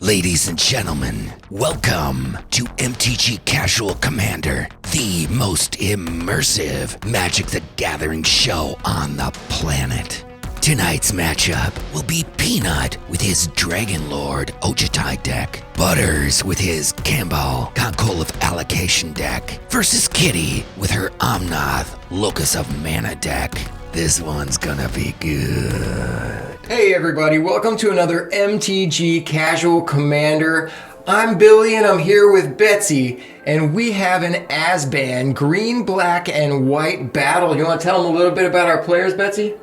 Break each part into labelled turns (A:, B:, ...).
A: Ladies and gentlemen, welcome to MTG Casual Commander, the most immersive Magic the Gathering show on the planet. Tonight's matchup will be Peanut with his Dragon Lord Ojutai deck, Butters with his Kambal Control of Allocation deck, versus Kiity with her Omnath Locus of Mana deck. This one's gonna be good.
B: Hey everybody, welcome to another MTG Casual Commander. I'm Billy and I'm here with Betsy, and we have an Azban green, black, and white battle. You want to tell them a little bit about our players, Betsy?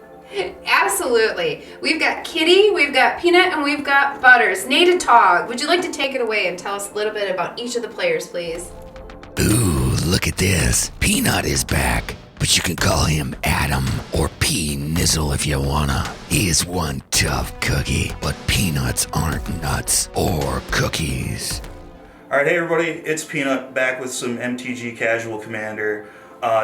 C: Absolutely. We've got Kiity, we've got Peanut, and we've got Butters. Nate Tog, would you like to take it away and tell us a little bit about each of the players, please?
A: Ooh, look at this. Peanut is back, but you can call him Adam or P Nizzle if you wanna. He is one tough cookie, but peanuts aren't nuts or cookies.
D: Alright, hey everybody, it's Peanut back with some MTG Casual Commander.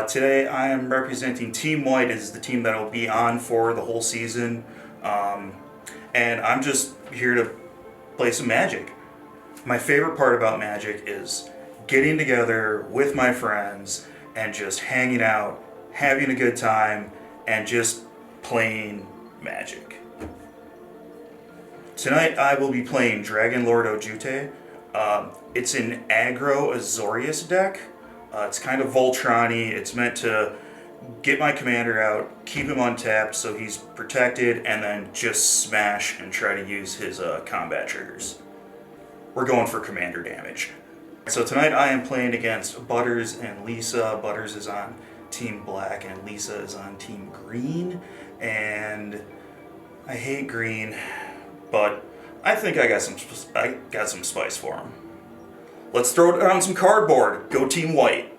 D: Today I am representing Team White as the team that will be on for the whole season. And I'm just here to play some Magic. My favorite part about Magic is getting together with my friends and just hanging out, having a good time, and just playing Magic. Tonight I will be playing Dragon Lord Ojutai. It's an aggro Azorius deck. It's kind of Voltron-y. It's meant to get my commander out, keep him untapped so he's protected, and then just smash and try to use his combat triggers. We're going for commander damage. So tonight I am playing against Butters and Lisa. Butters is on Team Black and Lisa is on Team Green. And I hate green, but I think I got some spice for him. Let's throw down some cardboard. Go Team White.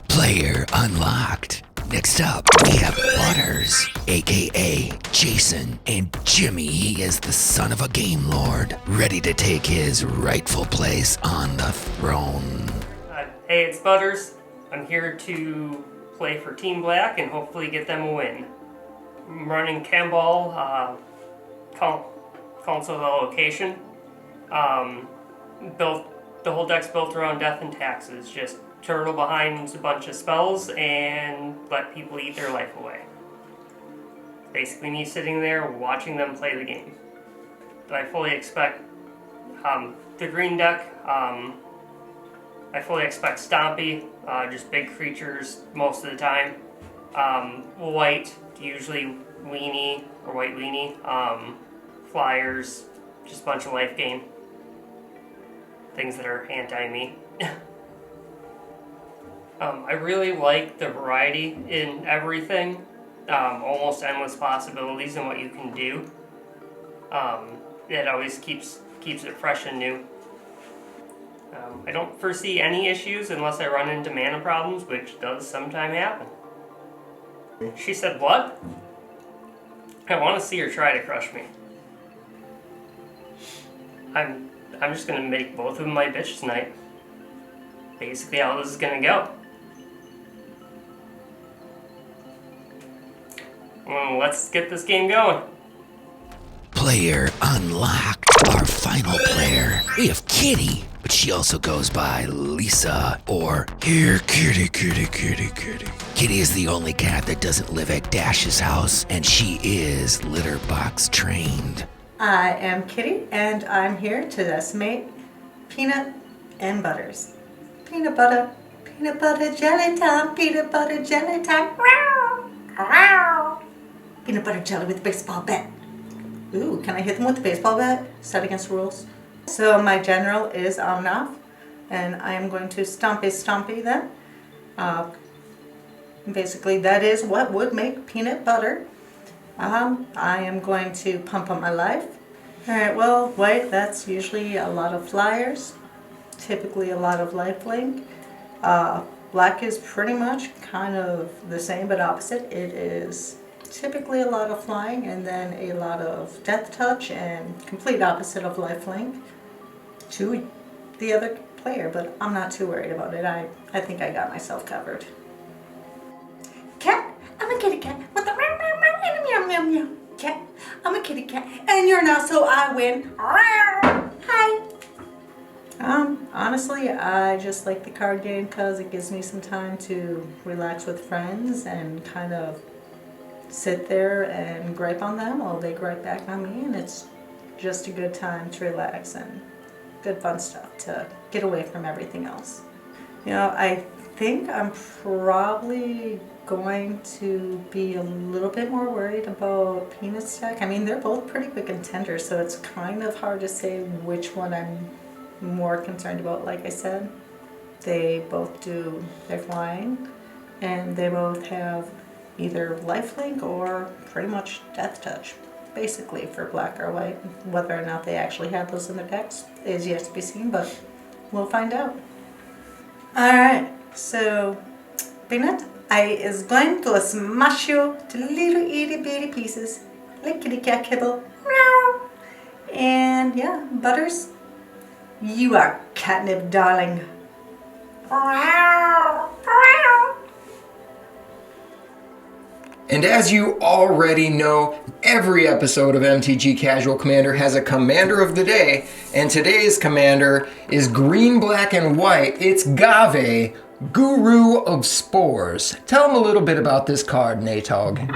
A: Player unlocked. Next up, we have Butters, aka Jason, and Jimmy. He is the son of a game lord, ready to take his rightful place on the throne.
E: Hey, it's Butters. I'm here to play for Team Black and hopefully get them a win. I'm running Kambal, Council of Allocation. The whole deck's built around death and taxes. Just turtle behind a bunch of spells and let people eat their life away. Basically me sitting there watching them play the game. I fully expect the green deck, I fully expect Stompy, just big creatures most of the time. White, usually weenie or white weenie. Flyers, just a bunch of life gain. Things that are anti-me. I really like the variety in everything. Almost endless possibilities in what you can do. It always keeps it fresh and new. I don't foresee any issues unless I run into mana problems, which does sometimes happen. She said, what? I want to see her try to crush me. I'm just gonna make both of them my bitch tonight. Basically how this is gonna go. Well, let's get this game going.
A: Player unlocked. Our final player. We have Kiity, but she also goes by Lisa or Here Kitty Kitty Kitty Kitty. Kiity is the only cat that doesn't live at Dash's house, and she is litter box trained.
F: I am Kiity, and I'm here to decimate Peanut and Butters. Peanut butter jelly time, peanut butter jelly time. Row, row. Peanut butter jelly with a baseball bat. Ooh, can I hit them with the baseball bat? Is that against the rules? So my general is Omnath, and I am going to stompy them. Basically, that is what would make peanut butter. I am going to pump up my life. Alright, well, white, that's usually a lot of flyers, typically a lot of lifelink. Black is pretty much kind of the same but opposite. It is typically a lot of flying and then a lot of death touch and complete opposite of lifelink to the other player, but I'm not too worried about it. I think I got myself covered. Cat, I'm a kitty cat with a meow meow meow. Cat, I'm a kitty cat, and you're not, so I win. Hi. honestly, I just like the card game because it gives me some time to relax with friends and kind of sit there and gripe on them while they gripe back on me, and it's just a good time to relax and good fun stuff to get away from everything else. You know, I think I'm probably going to be a little bit more worried about Peanut's deck. I mean, they're both pretty good contenders, so it's kind of hard to say which one I'm more concerned about. Like I said, they both do their flying, and they both have either lifelink or pretty much death touch, basically, for black or white. Whether or not they actually have those in their decks is yet to be seen, but we'll find out. Alright, so Peanut, I is going to smash you to little itty bitty pieces like kitty cat kibble. Meow. And yeah, Butters, you are catnip, darling.
B: And as you already know, every episode of MTG Casual Commander has a commander of the day, and today's commander is green, black, and white. It's Gave, Guru of Spores. Tell him a little bit about this card, Natog.
A: All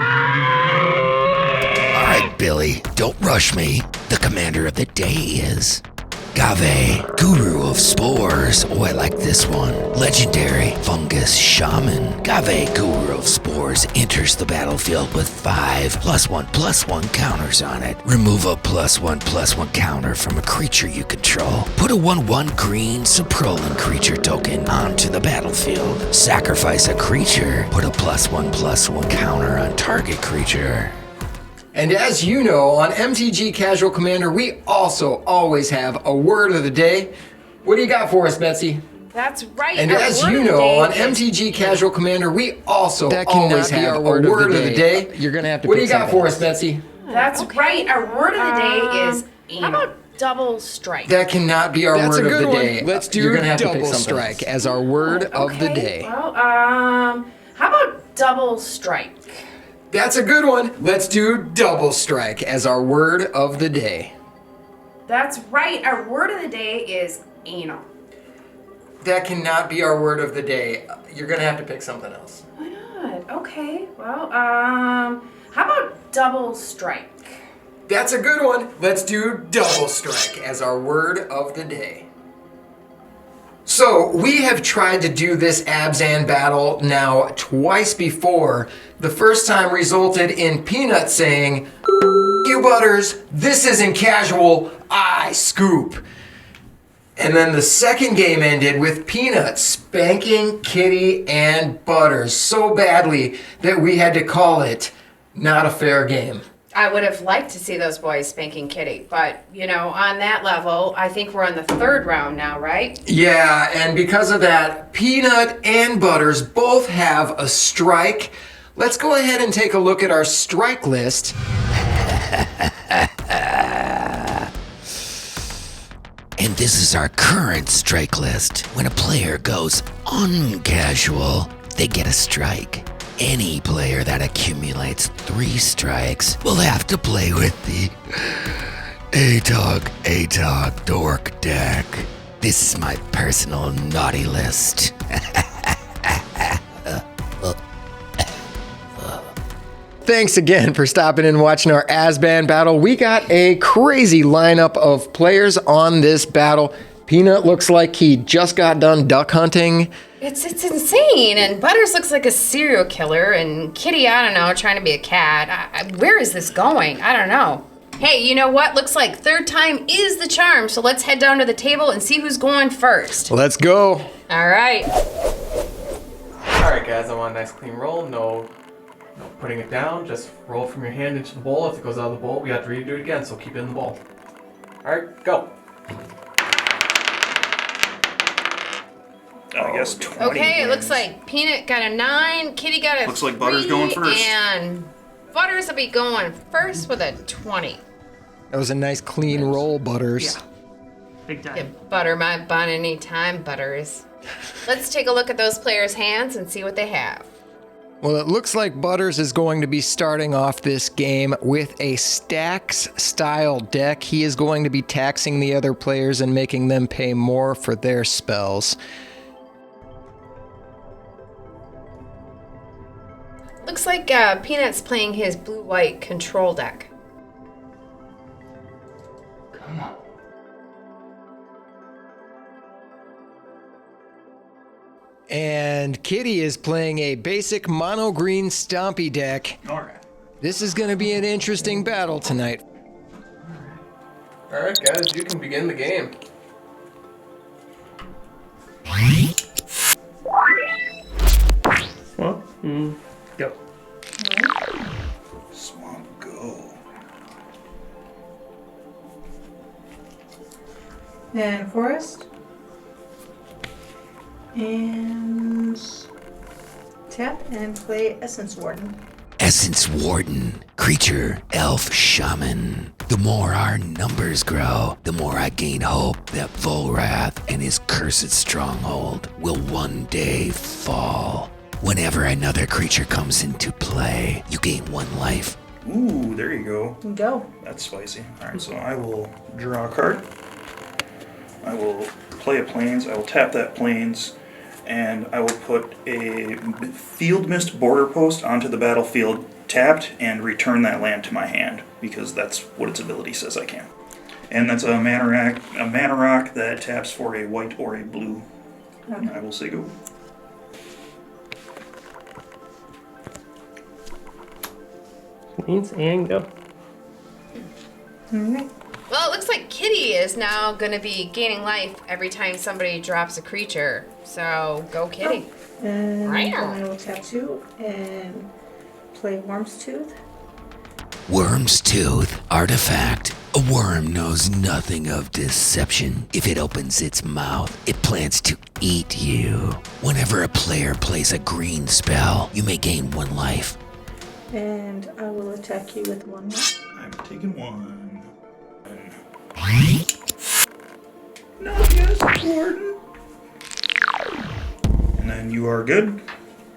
A: right, Billy, don't rush me. The commander of the day is Gave, Guru of Spores. Oh, I like this one. Legendary Fungus Shaman. Gave, Guru of Spores, enters the battlefield with 5+1/+1 counters on it. Remove a +1/+1 counter from a creature you control. Put a 1/1 green Saprolan creature token onto the battlefield. Sacrifice a creature. Put a +1/+1 counter on target creature.
B: And as you know, on MTG Casual Commander, we also always have a word of the day. What do you got for us, Betsy?
C: That's right.
B: And
C: our
B: as
C: word
B: you
C: of the
B: know,
C: day
B: on
C: is-
B: MTG Casual Commander, we also
G: That cannot
B: always
G: be
B: have
G: our
B: a
G: word
B: word
G: of the day. You're gonna have to
B: What do
G: pick
B: you got
G: something
B: for
G: else.
B: us, Betsy?
C: That's right. Our word of the day is
H: How
C: anal.
H: about double strike?
B: That cannot be our
G: That's a
B: word of
G: good
B: the
G: one.
B: day.
G: Let's do
B: You're gonna have to pick
G: double
B: something
G: strike
B: else.
G: as our word of the day.
H: Well, how about double strike?
B: That's a good one. Let's do double strike as our word of the day.
C: That's right. Our word of the day is anal.
B: That cannot be our word of the day. You're gonna have to pick something else.
C: Why not? Okay. Well, how about double strike?
B: That's a good one. Let's do double strike as our word of the day. So, we have tried to do this ABZAN battle now twice before. The first time resulted in Peanut saying, "You Butters, this isn't casual, I scoop." And then the second game ended with Peanut spanking Kiity and Butters so badly that we had to call it not a fair game.
H: I would have liked to see those boys spanking Kiity, but on that level, I think we're on the third round now, right?
B: Yeah, and because of that, Peanut and Butters both have a strike. Let's go ahead and take a look at our strike list.
A: And this is our current strike list. When a player goes uncasual, they get a strike. Any player that accumulates 3 strikes will have to play with the ATOG Dork deck. This is my personal naughty list.
B: Thanks again for stopping and watching our Azban battle. We got a crazy lineup of players on this battle. Peanut looks like he just got done duck hunting.
H: It's insane, and Butters looks like a serial killer, and Kiity, I don't know, trying to be a cat. Where is this going? I don't know. Hey, you know what? Looks like third time is the charm, so let's head down to the table and see who's going first.
B: Let's go.
H: All right.
I: Alright guys, I want a nice clean roll, no putting it down, just roll from your hand into the bowl. If it goes out of the bowl, we have to redo it again, so keep it in the bowl. Alright, go.
D: I guess 20
H: Okay, it looks
D: wins.
H: like Peanut got a 9, Kiity got a
D: Looks like
H: 3,
D: Butters going first.
H: And Butters will be going first with a 20.
B: That was a nice clean roll, Butters.
E: Big time.
H: You butter my bun anytime, Butters. Let's take a look at those players' hands and see what they have.
B: Well, it looks like Butters is going to be starting off this game with a stacks-style deck. He is going to be taxing the other players and making them pay more for their spells.
H: Looks like Peanut's playing his blue-white control deck.
B: Come on. And Kiity is playing a basic mono-green stompy deck.
D: All right.
B: This is going to be an interesting battle tonight.
I: Alright, guys, you can begin the game.
E: Well, go.
D: Swamp, go.
F: And forest. And tap and play Essence Warden.
A: Essence Warden, creature, elf, shaman. The more our numbers grow, the more I gain hope that Volrath and his cursed stronghold will one day fall. Whenever another creature comes into play, you gain 1 life.
D: Ooh, there you go.
F: Go.
D: That's spicy. All right, so I will draw a card. I will play a plains. I will tap that plains, and I will put a Field Mist border post onto the battlefield tapped and return that land to my hand because that's what its ability says I can. And that's a mana rock that taps for a white or a blue. And I will say go.
E: Plains and go.
F: Alright.
H: Well, it looks like Kiity is now going to be gaining life every time somebody drops a creature. So, go Kiity.
F: And
H: Right.
F: then I will tap 2 and play Worm's Tooth.
A: Worm's Tooth, artifact. A worm knows nothing of deception. If it opens its mouth, it plans to eat you. Whenever a player plays a green spell, you may gain 1 life.
F: And I will attack you with 1 more.
D: I'm taking 1. Not yes, Gordon. And then you are good.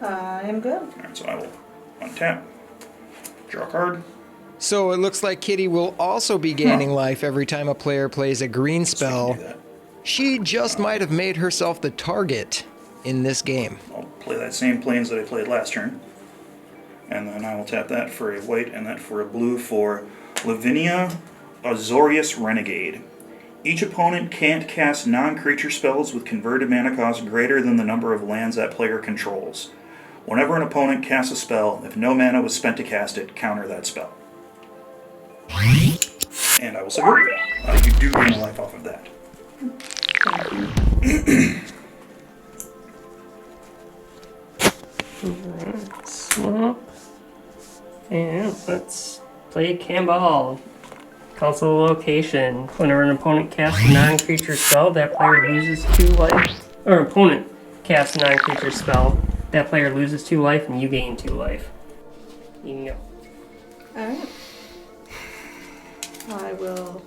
F: I am good.
D: Alright, so I will untap. Draw a card.
B: So it looks like Kiity will also be gaining life every time a player plays a green spell.
D: Do that.
B: She just might have made herself the target in this game.
D: I'll play that same plains that I played last turn. And then I will tap that for a white and that for a blue for Lavinia Azorius Renegade. Each opponent can't cast non-creature spells with converted mana cost greater than the number of lands that player controls. Whenever an opponent casts a spell, if no mana was spent to cast it, counter that spell. And I will say, you do gain a life off of that.
E: Swamp. And let's play Camball. Console location. Whenever an opponent casts a non-creature spell, that player loses 2 life. Or opponent casts a non-creature spell, that player loses 2 life and you gain 2 life. You can go.
F: Alright. I will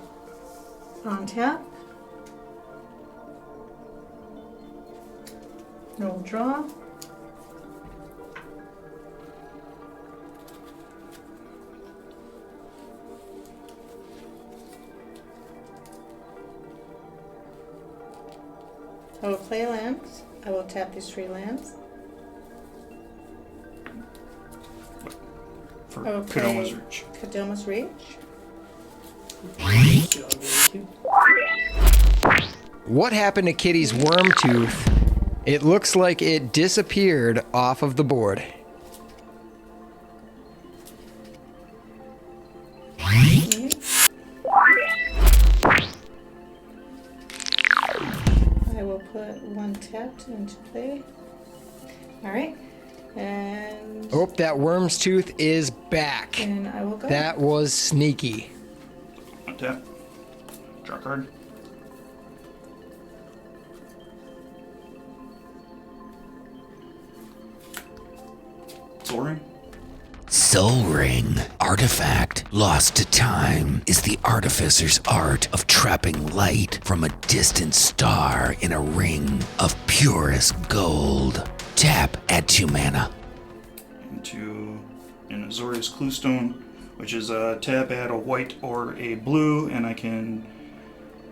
F: untap. I will draw. I will play lands. I will tap these 3 lands.
D: For
F: I will
D: Kodoma's
F: play
D: Reach.
F: Kodoma's Reach.
B: What happened to Kiity's worm tooth? It looks like it disappeared off of the board.
F: I will put 1 tapped into play. Alright. And
B: Oh, that worm's tooth is back.
F: and I will go.
B: That was sneaky.
D: Untap. Draw a card. Soul Ring.
A: Soul Ring, artifact, lost to time, is the artificer's art of trapping light from a distant star in a ring of purest gold. Tap, add 2 mana.
D: into an Azorius Cluestone, which is a tap, add a white or a blue, and I can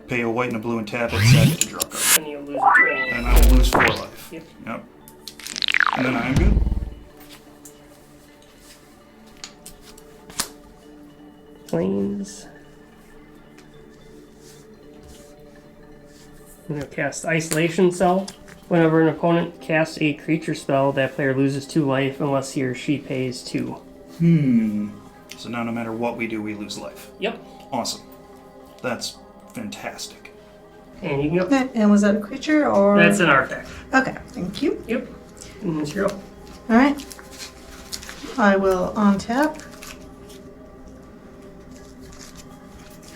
D: pay a white and a blue and tap it, sack it to draw a card.
E: And you'll lose a turn.
D: And I will lose 4 life.
E: Yep.
D: Yep. And then I am good.
E: Planes. I'm going to cast Isolation Cell. Whenever an opponent casts a creature spell, that player loses 2 life unless he or she pays 2.
D: So now no matter what we do, we lose life.
E: Yep.
D: Awesome. That's fantastic.
E: And you can go.
F: And was that a creature or?
E: That's an artifact.
F: Okay, thank you.
E: Yep. And that's your go.
F: All right. I will untap.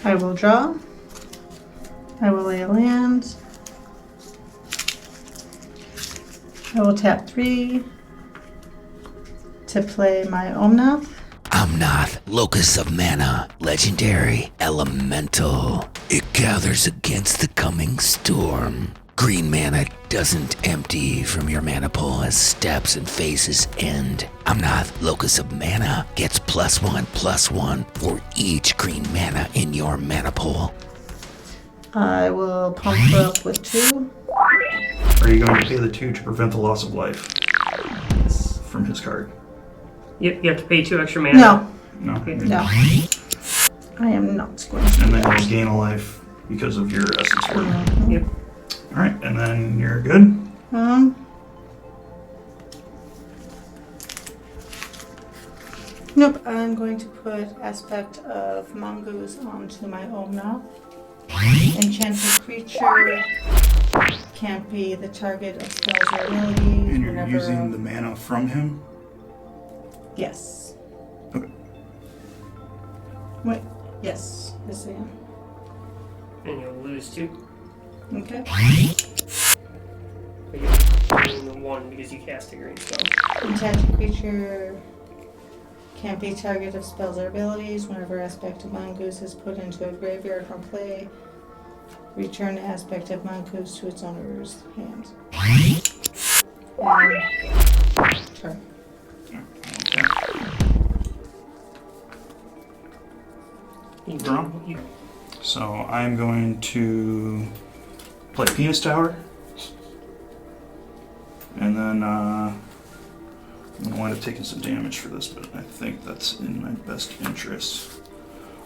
F: I will draw. I will lay a land. I will tap 3 to play my Omnath.
A: Omnath, Locus of Mana, Legendary, Elemental. It gathers against the coming storm. Green mana doesn't empty from your mana pool as steps and phases end. Omnath, Locus of Mana, gets +1/+1 for each green mana in your mana pool.
F: I will pump her up with 2.
D: Are you going to pay the 2 to prevent the loss of life from his card?
E: Yep, you have to pay 2 extra mana.
F: No,
D: No.
E: Okay.
F: no. I am not going to.
D: And then you'll gain a life because of your essence word.
E: Yep.
D: Alright, and then you're good.
F: Nope, I'm going to put Aspect of Mongoose onto my Omnath. Enchanted creature can't be the target of spells or abilities.
D: And you're
F: whenever...
D: using the mana from him?
F: Yes.
D: Okay.
F: Wait, yes, I am.
E: And you'll lose 2.
F: Okay.
E: But you're losing the 1 because you cast a green spell.
F: Enchanted creature can't be target of spells or abilities. Whenever Aspect of Mongoose is put into a graveyard from play, return Aspect of Mongoose to its owner's hand. And turn.
D: Draw. So I'm going to play Penis Tower. And then I'm going to wind up taking some damage for this, but I think that's in my best interest.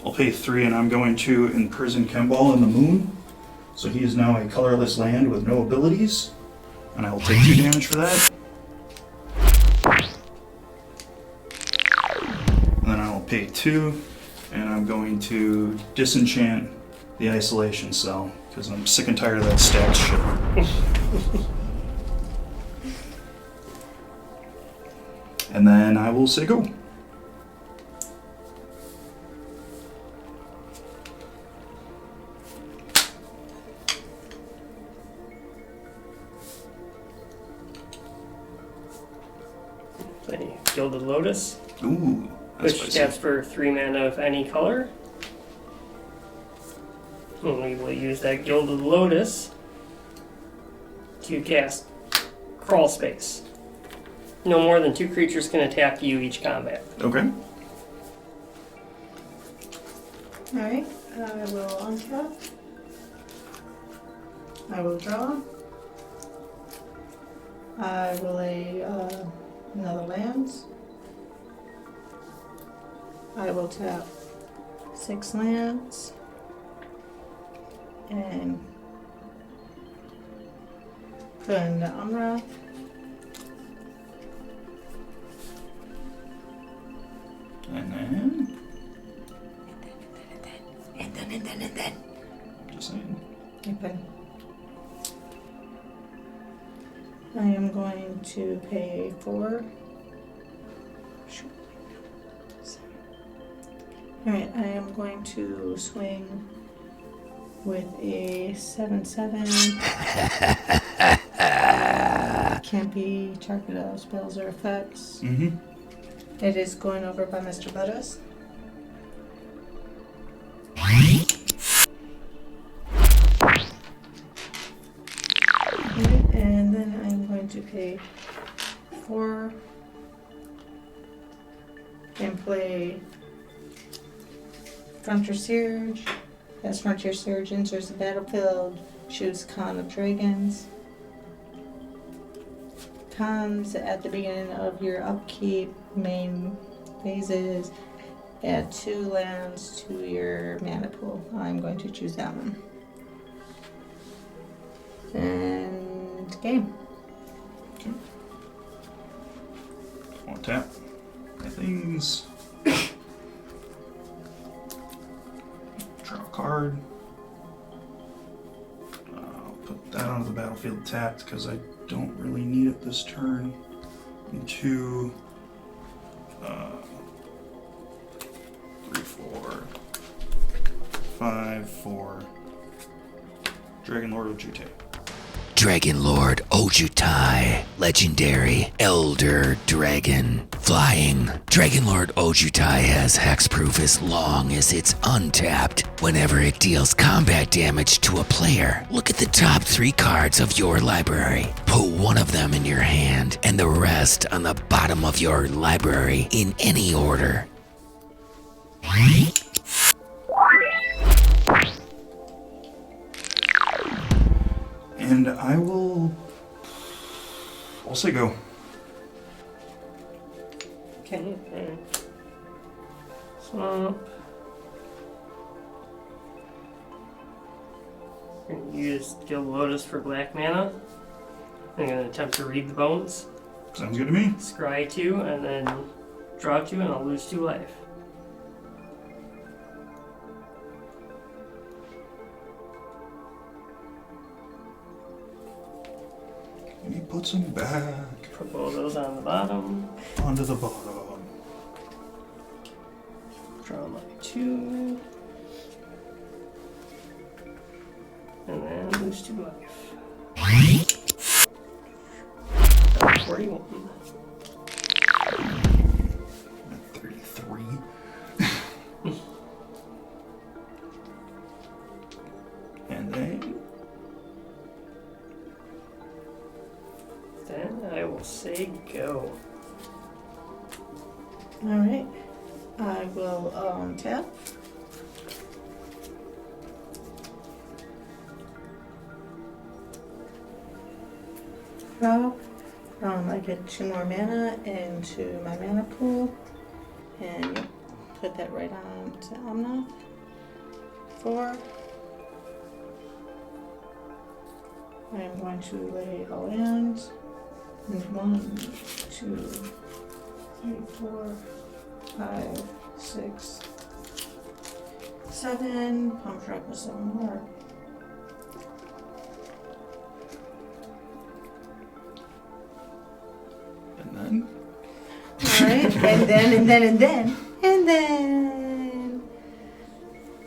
D: I'll pay 3 and I'm going to imprison Kemball in the moon. So he is now a colorless land with no abilities. And I will take 2 damage for that. And then I will pay 2. And I'm going to disenchant the isolation cell because I'm sick and tired of that stacked shit. And then I will say go.
E: Play Gilded Lotus.
D: Ooh, that's
E: Which
D: spicy.
E: taps for 3 mana of any color. And we will use that Gilded Lotus to cast Crawl Space. No more than 2 creatures can attack you each combat.
D: Okay.
F: Alright, I will untap. I will draw. I will lay another land. I will tap 6 lands. And put in the Umra.
D: And then. Just saying.
F: Okay. I am going to pay 4. Alright, I am going to swing with a 7/7. Can't be target of spells or effects.
D: Mm-hmm.
F: It is going over by Mr. Butters. And then I'm going to pay 4 and play Frontier Surge. As Frontier Surge enters the battlefield, shoots Con of Dragons. Cons at the beginning of your upkeep main phases. Add 2 lands to your mana pool. I'm going to choose that one. And game.
D: One tap. Things. Draw a card. I'll put that onto the battlefield tapped because I don't really need it this turn. And 2, 3, 4, 5, 4. Dragon Lord of Jute.
A: Dragon Lord Ojutai, legendary Elder Dragon, flying. Dragon Lord Ojutai has hexproof as long as it's untapped. Whenever it deals combat damage to a player, look at the top 3 cards of your library. Put one of them in your hand and the rest on the bottom of your library in any order.
D: And I'll say go.
F: Okay.
E: Swamp. I'm gonna use Gil Lotus for black mana. I'm gonna attempt to read the bones.
D: Sounds good to me.
E: Scry 2 and then draw 2 and I'll lose 2 life.
D: And he puts them back
E: Put both those on the bottom.
D: onto the bottom.
E: Draw my 2. And then lose 2 life. 41.
D: 33. And then I will say go.
F: Alright. I will tap. Draw. I get 2 more mana into my mana pool. And put that right on to Omnath. 4. I'm going to lay a land. And 1, 2, 3, 4, 5, 6, 7. Pump track with 7 more.
D: And then?
F: Alright,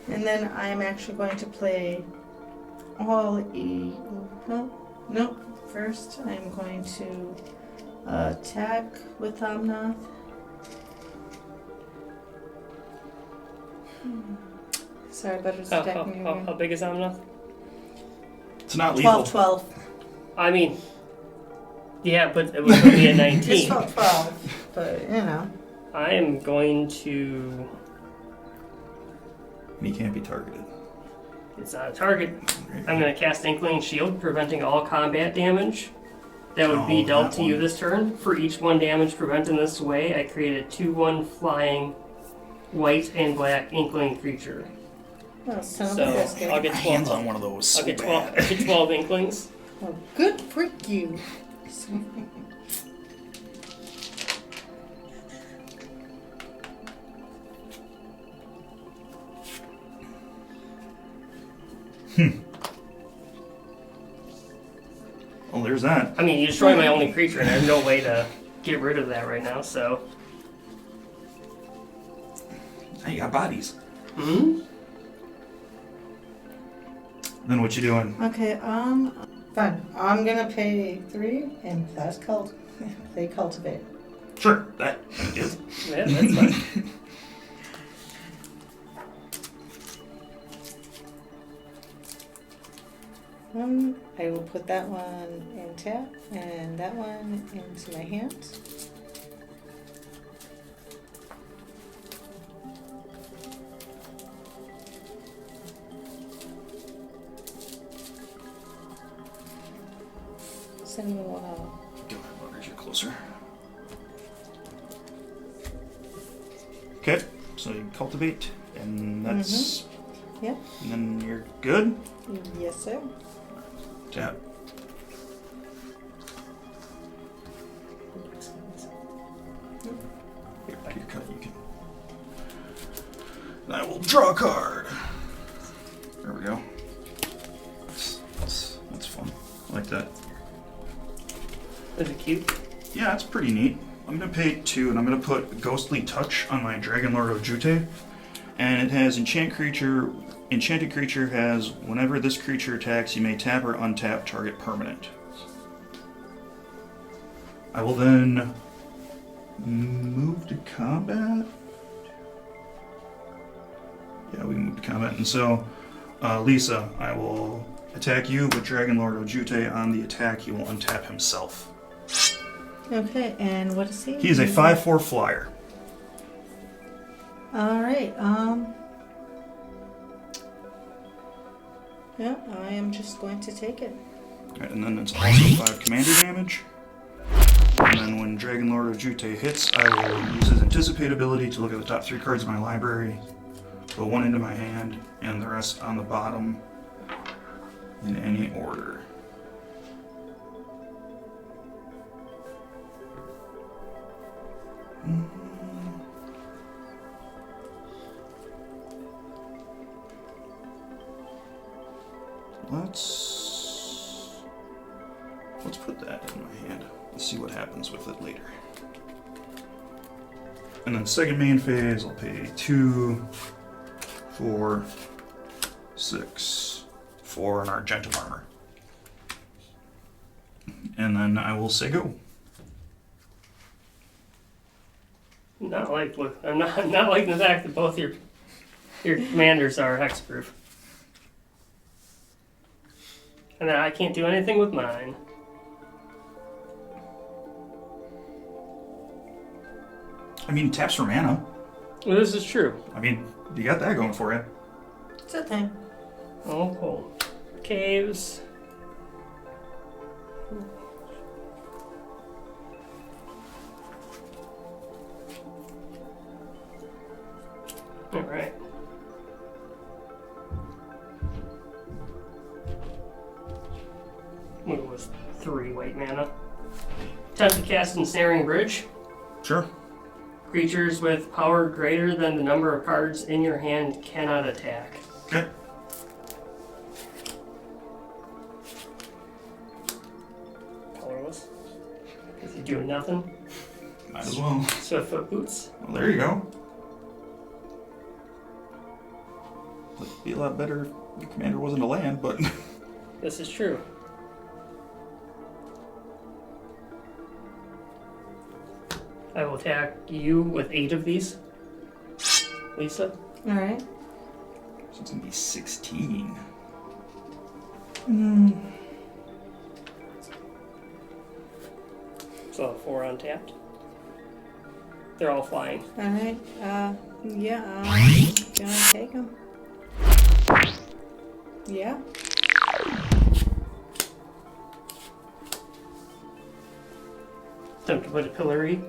F: and then I'm actually going to play all first I'm going to attack with Omnath. Sorry, Butters attacking me again.
E: How big is Omnath?
D: It's not lethal.
F: 12.
E: I mean, yeah, but it would still be a 19.
F: It's 12, but you know.
E: I am going to.
D: And he can't be targeted.
E: It's not a target. I'm going to cast Inkling Shield, preventing all combat damage that would be dealt to you this turn. For each 1 damage prevented this way, I create a 2/1 flying white and black Inkling creature.
F: Oh,
E: So
F: biscuit.
E: I'll get
D: My hands
E: 12.
D: on one of those.
E: I'll get 12. I'll get 12 Inklings.
F: Oh, good for you.
D: Well, there's that.
E: I mean, you destroy my only creature, and there's no way to get rid of that right now. So.
D: Now you got bodies.
E: Hmm.
D: Then what you doing?
F: Okay, fine. I'm gonna pay 3 and that's they cultivate.
D: Sure, that is.
E: Yeah, that's fine.
F: I will put that one in tap and that one into my hand. Does anyone want to?
D: Go ahead, Butters, you're closer. Okay, so you cultivate, and that's.
F: Yep.
D: And then you're good.
F: Yes, sir.
D: Tap. Here, your cut, you can. And I will draw a card. There we go. That's fun. I like that.
E: Is it cute?
D: Yeah, it's pretty neat. I'm gonna pay 2, and I'm gonna put Ghostly Touch on my Dragon Lord Ojute. And it has Enchanted creature has, whenever this creature attacks, you may tap or untap target permanent. I will then move to combat. Yeah, we can move to combat. And so, Lisa, I will attack you with Dragon Lord Ojute. On the attack, he will untap himself.
F: Okay, and what is he?
D: He is a 5/4 flyer.
F: Alright, yeah, I am just going to take it.
D: Right, and then it's also 5 commander damage. And then when Dragon Lord Ojute hits, I will use his Anticipate ability to look at the top 3 cards of my library, put 1 into my hand, and the rest on the bottom in any order. Let's put that in my hand. Let's see what happens with it later. And then second main phase, I'll pay 2, 4, 6, 4 in Argentum armor. And then I will say go.
E: I'm not liking the fact that both your commanders are hexproof. And that I can't do anything with mine.
D: I mean, taps for mana.
E: Well, this is true.
D: I mean, you got that going for you.
F: It's a thing.
E: Oh, cool. Caves. Alright. What was 3 white mana? Time to cast Ensnaring Bridge.
D: Sure.
E: Creatures with power greater than the number of cards in your hand cannot attack.
D: Okay.
E: Colorless. Because you're doing nothing.
D: Might as well.
E: Swiftfoot Boots.
D: Well, there you go. Would be a lot better if the commander wasn't a land, but...
E: This is true. I will attack you with 8 of these. Lisa?
F: Alright.
D: So it's gonna be 16.
E: So 4 untapped. They're all flying.
F: Alright, yeah, I'm gonna take him. Yeah.
E: Time to put a pillory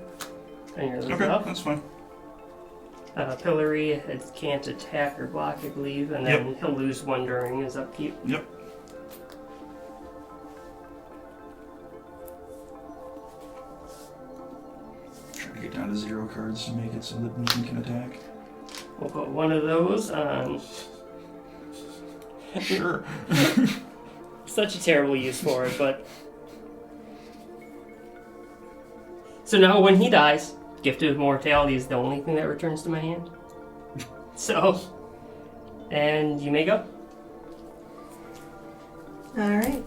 E: on your
D: Okay,
E: up.
D: that's fine.
E: Pillory, it can't attack or block, I believe, and then he'll lose 1 during his upkeep.
D: Yep. Try to get down to 0 cards to make it so that nothing can attack.
E: We'll put 1 of those on.
D: Sure.
E: Such a terrible use for it, but... So now when he dies, Gift of Immortality is the only thing that returns to my hand. So... And you may go.
F: Alright.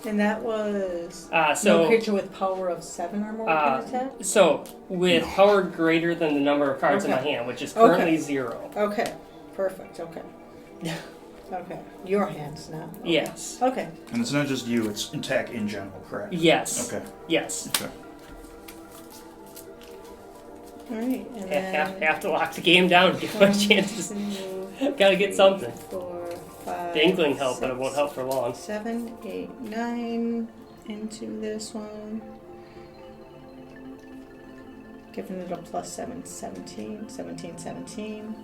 F: And that was
E: So
F: no creature with power of 7 or more can attack?
E: So, with power greater than the number of cards in my hand, which is currently 0.
F: Okay. Perfect. Okay. Okay. Your hands now. Okay.
E: Yes.
F: Okay.
D: And it's not just you, it's attack in general, correct?
E: Yes.
D: Okay.
E: Yes.
D: Okay.
F: Alright. And then
E: Have to lock the game down to give my chances. Gotta get something.
F: 4, 5,
E: The Inkling help, but it
F: 6,
E: won't help for long.
F: 7, 8, 9, into this one. Giving it a +7, 17, 17, 17.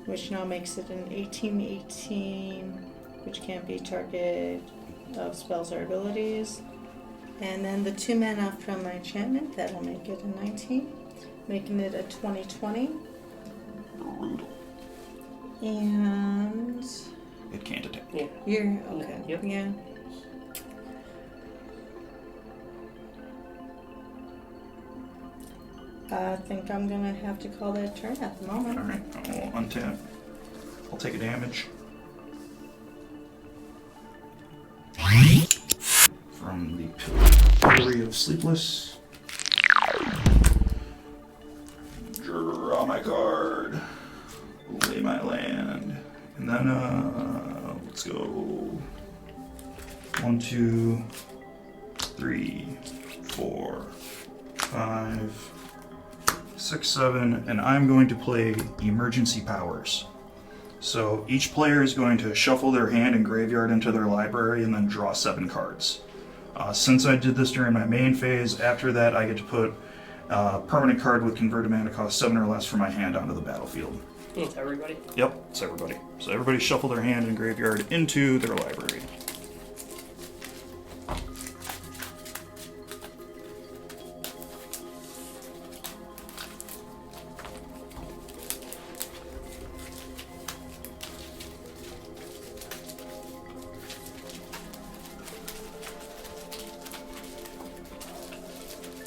F: Which now makes it an 18, 18, which can't be target of spells or abilities. And then the 2 mana from my enchantment, that'll make it a 19, making it a 20, 20.
D: Brutal.
F: And
D: It can't attack.
E: Yeah.
F: you're okay.
E: Yep.
F: Yeah. I think I'm gonna have to call that turn at the moment.
D: Alright, I'll untap. I'll take a damage. From the Pillory of Sleepless. Draw my card. Lay my land. And then, let's go. 1, 2, 3, 4, 5, 6, 7, and I'm going to play Emergency Powers. So each player is going to shuffle their hand and graveyard into their library and then draw 7 cards. Since I did this during my main phase, after that I get to put a permanent card with converted mana cost 7 or less from my hand onto the battlefield.
E: It's everybody.
D: Yep, it's everybody. So everybody shuffle their hand and graveyard into their library.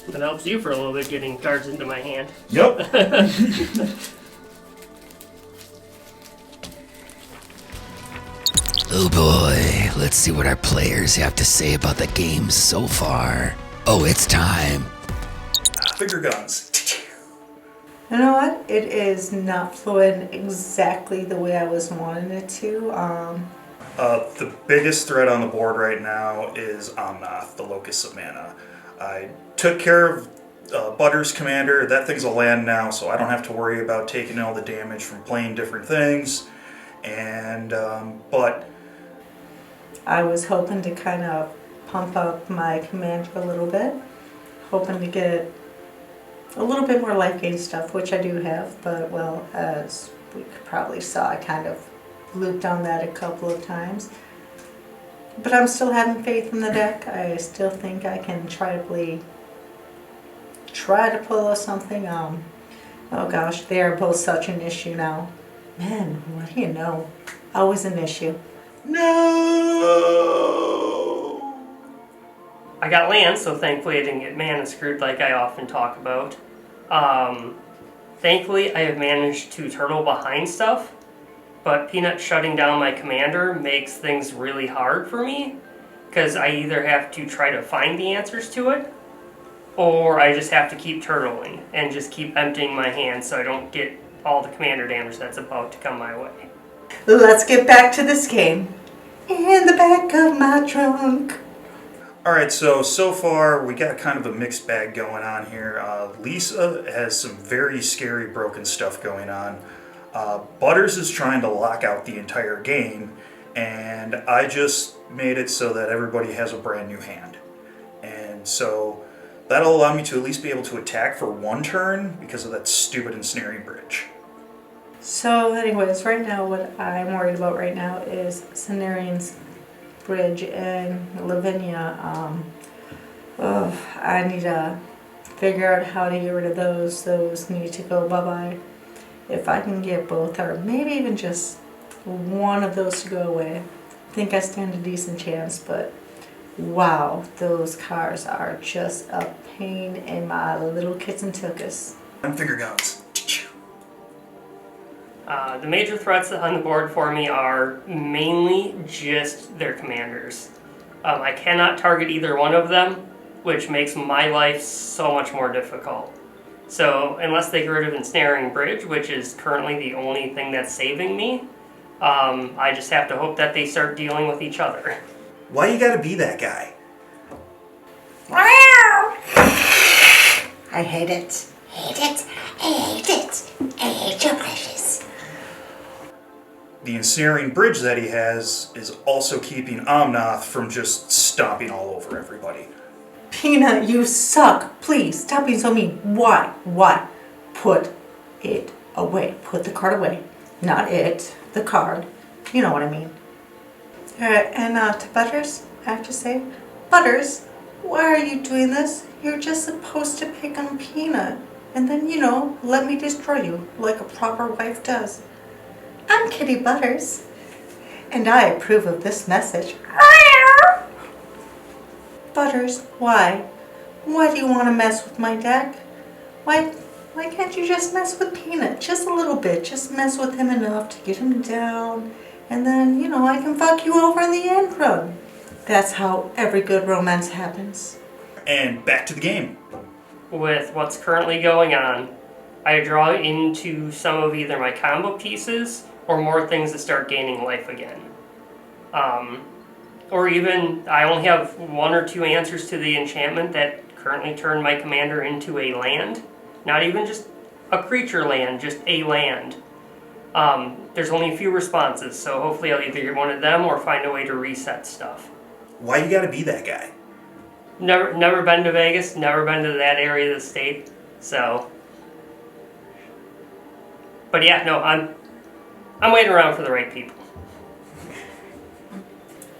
E: That helps you for a little bit getting cards into my hand.
D: Yep.
A: Oh boy, let's see what our players have to say about the game so far. Oh, it's time.
D: Bigger guns.
F: You know what? It is not flowing exactly the way I was wanting it to.
D: The biggest threat on the board right now is Omnath, the Locust of Mana. I took care of Butters Commander. That thing's a land now, so I don't have to worry about taking all the damage from playing different things. And, but...
F: I was hoping to kind of pump up my commander a little bit. Hoping to get a little bit more life gain stuff, which I do have, but, well, as we probably saw, I kind of looped on that a couple of times. But I'm still having faith in the deck. I still think I can try to pull something. Oh gosh, they are both such an issue now. Man, what do you know? Always an issue.
D: No!
E: I got land, so thankfully I didn't get mana screwed like I often talk about. Thankfully, I have managed to turtle behind stuff, but Peanut shutting down my commander makes things really hard for me, because I either have to try to find the answers to it, or I just have to keep turtling and just keep emptying my hand so I don't get all the commander damage that's about to come my way.
F: Let's get back to this game. In the back of my trunk.
D: Alright, so far we got kind of a mixed bag going on here. Lisa has some very scary broken stuff going on. Butters is trying to lock out the entire game, and I just made it so that everybody has a brand new hand. And so that'll allow me to at least be able to attack for 1 turn because of that stupid ensnaring bridge.
F: So anyways, right now what I'm worried about right now is Cenarian's Bridge and Lavinia. I need to figure out how to get rid of those. Those need to go bye-bye. If I can get both, or maybe even just one of those to go away, I think I stand a decent chance, but wow, those cars are just a pain in my little kits and tuchus.
D: And finger guns.
E: The major threats on the board for me are mainly just their commanders. I cannot target either one of them, which makes my life so much more difficult. So unless they get rid of Ensnaring Bridge, which is currently the only thing that's saving me, I just have to hope that they start dealing with each other.
D: Why you gotta be that guy?
F: I hate it.
J: Hate it. I hate it. I hate your precious.
D: the ensnaring bridge that he has is also keeping Omnath from just stomping all over everybody.
F: Peanut, you suck. Please, stop being so mean. Why? Why? Put it away. Put the card away. Not it, the card. You know what I mean. Alright, and to Butters, I have to say, Butters, why are you doing this? You're just supposed to pick on Peanut. And then, let me destroy you like a proper wife does. I'm Kiity Butters, and I approve of this message. Butters, why? Why do you want to mess with my deck? Why can't you just mess with Peanut? Just a little bit. Just mess with him enough to get him down. And then, I can fuck you over in the end run. That's how every good romance happens.
D: And back to the game.
E: With what's currently going on, I draw into some of either my combo pieces or more things that start gaining life again. Or even, I only have 1 or 2 answers to the enchantment that currently turn my commander into a land. Not even just a creature land, just a land. There's only a few responses, so hopefully I'll either get one of them or find a way to reset stuff.
D: Why you gotta be that guy?
E: Never been to Vegas, never been to that area of the state, so. But yeah, no, I'm waiting around for the right people.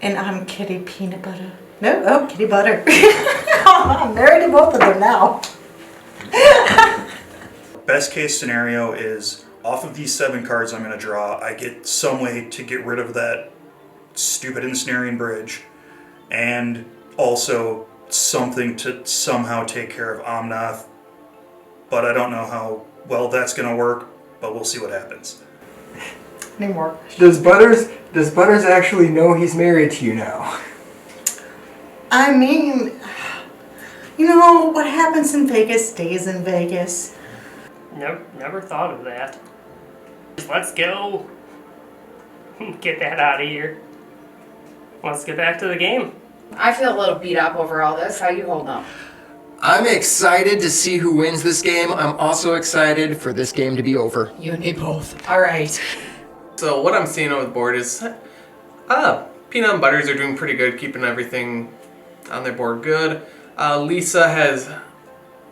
F: And I'm Kiity Peanut Butter. No, Kiity Butter. I'm married to both of them now.
D: Best case scenario is, off of these 7 cards I'm going to draw, I get some way to get rid of that stupid ensnaring bridge, and also something to somehow take care of Omnath. But I don't know how well that's going to work, but we'll see what happens.
F: Any more?
B: Does Butters actually know he's married to you now?
F: I mean, what happens in Vegas stays in Vegas.
E: Never thought of that. Let's go. Get that out of here. Let's get back to the game.
H: I feel a little beat up over all this. How you holding up?
B: I'm excited to see who wins this game. I'm also excited for this game to be over.
H: You and me both. All right.
I: So what I'm seeing over the board is, Peanut and Butters are doing pretty good, keeping everything on their board good. Lisa has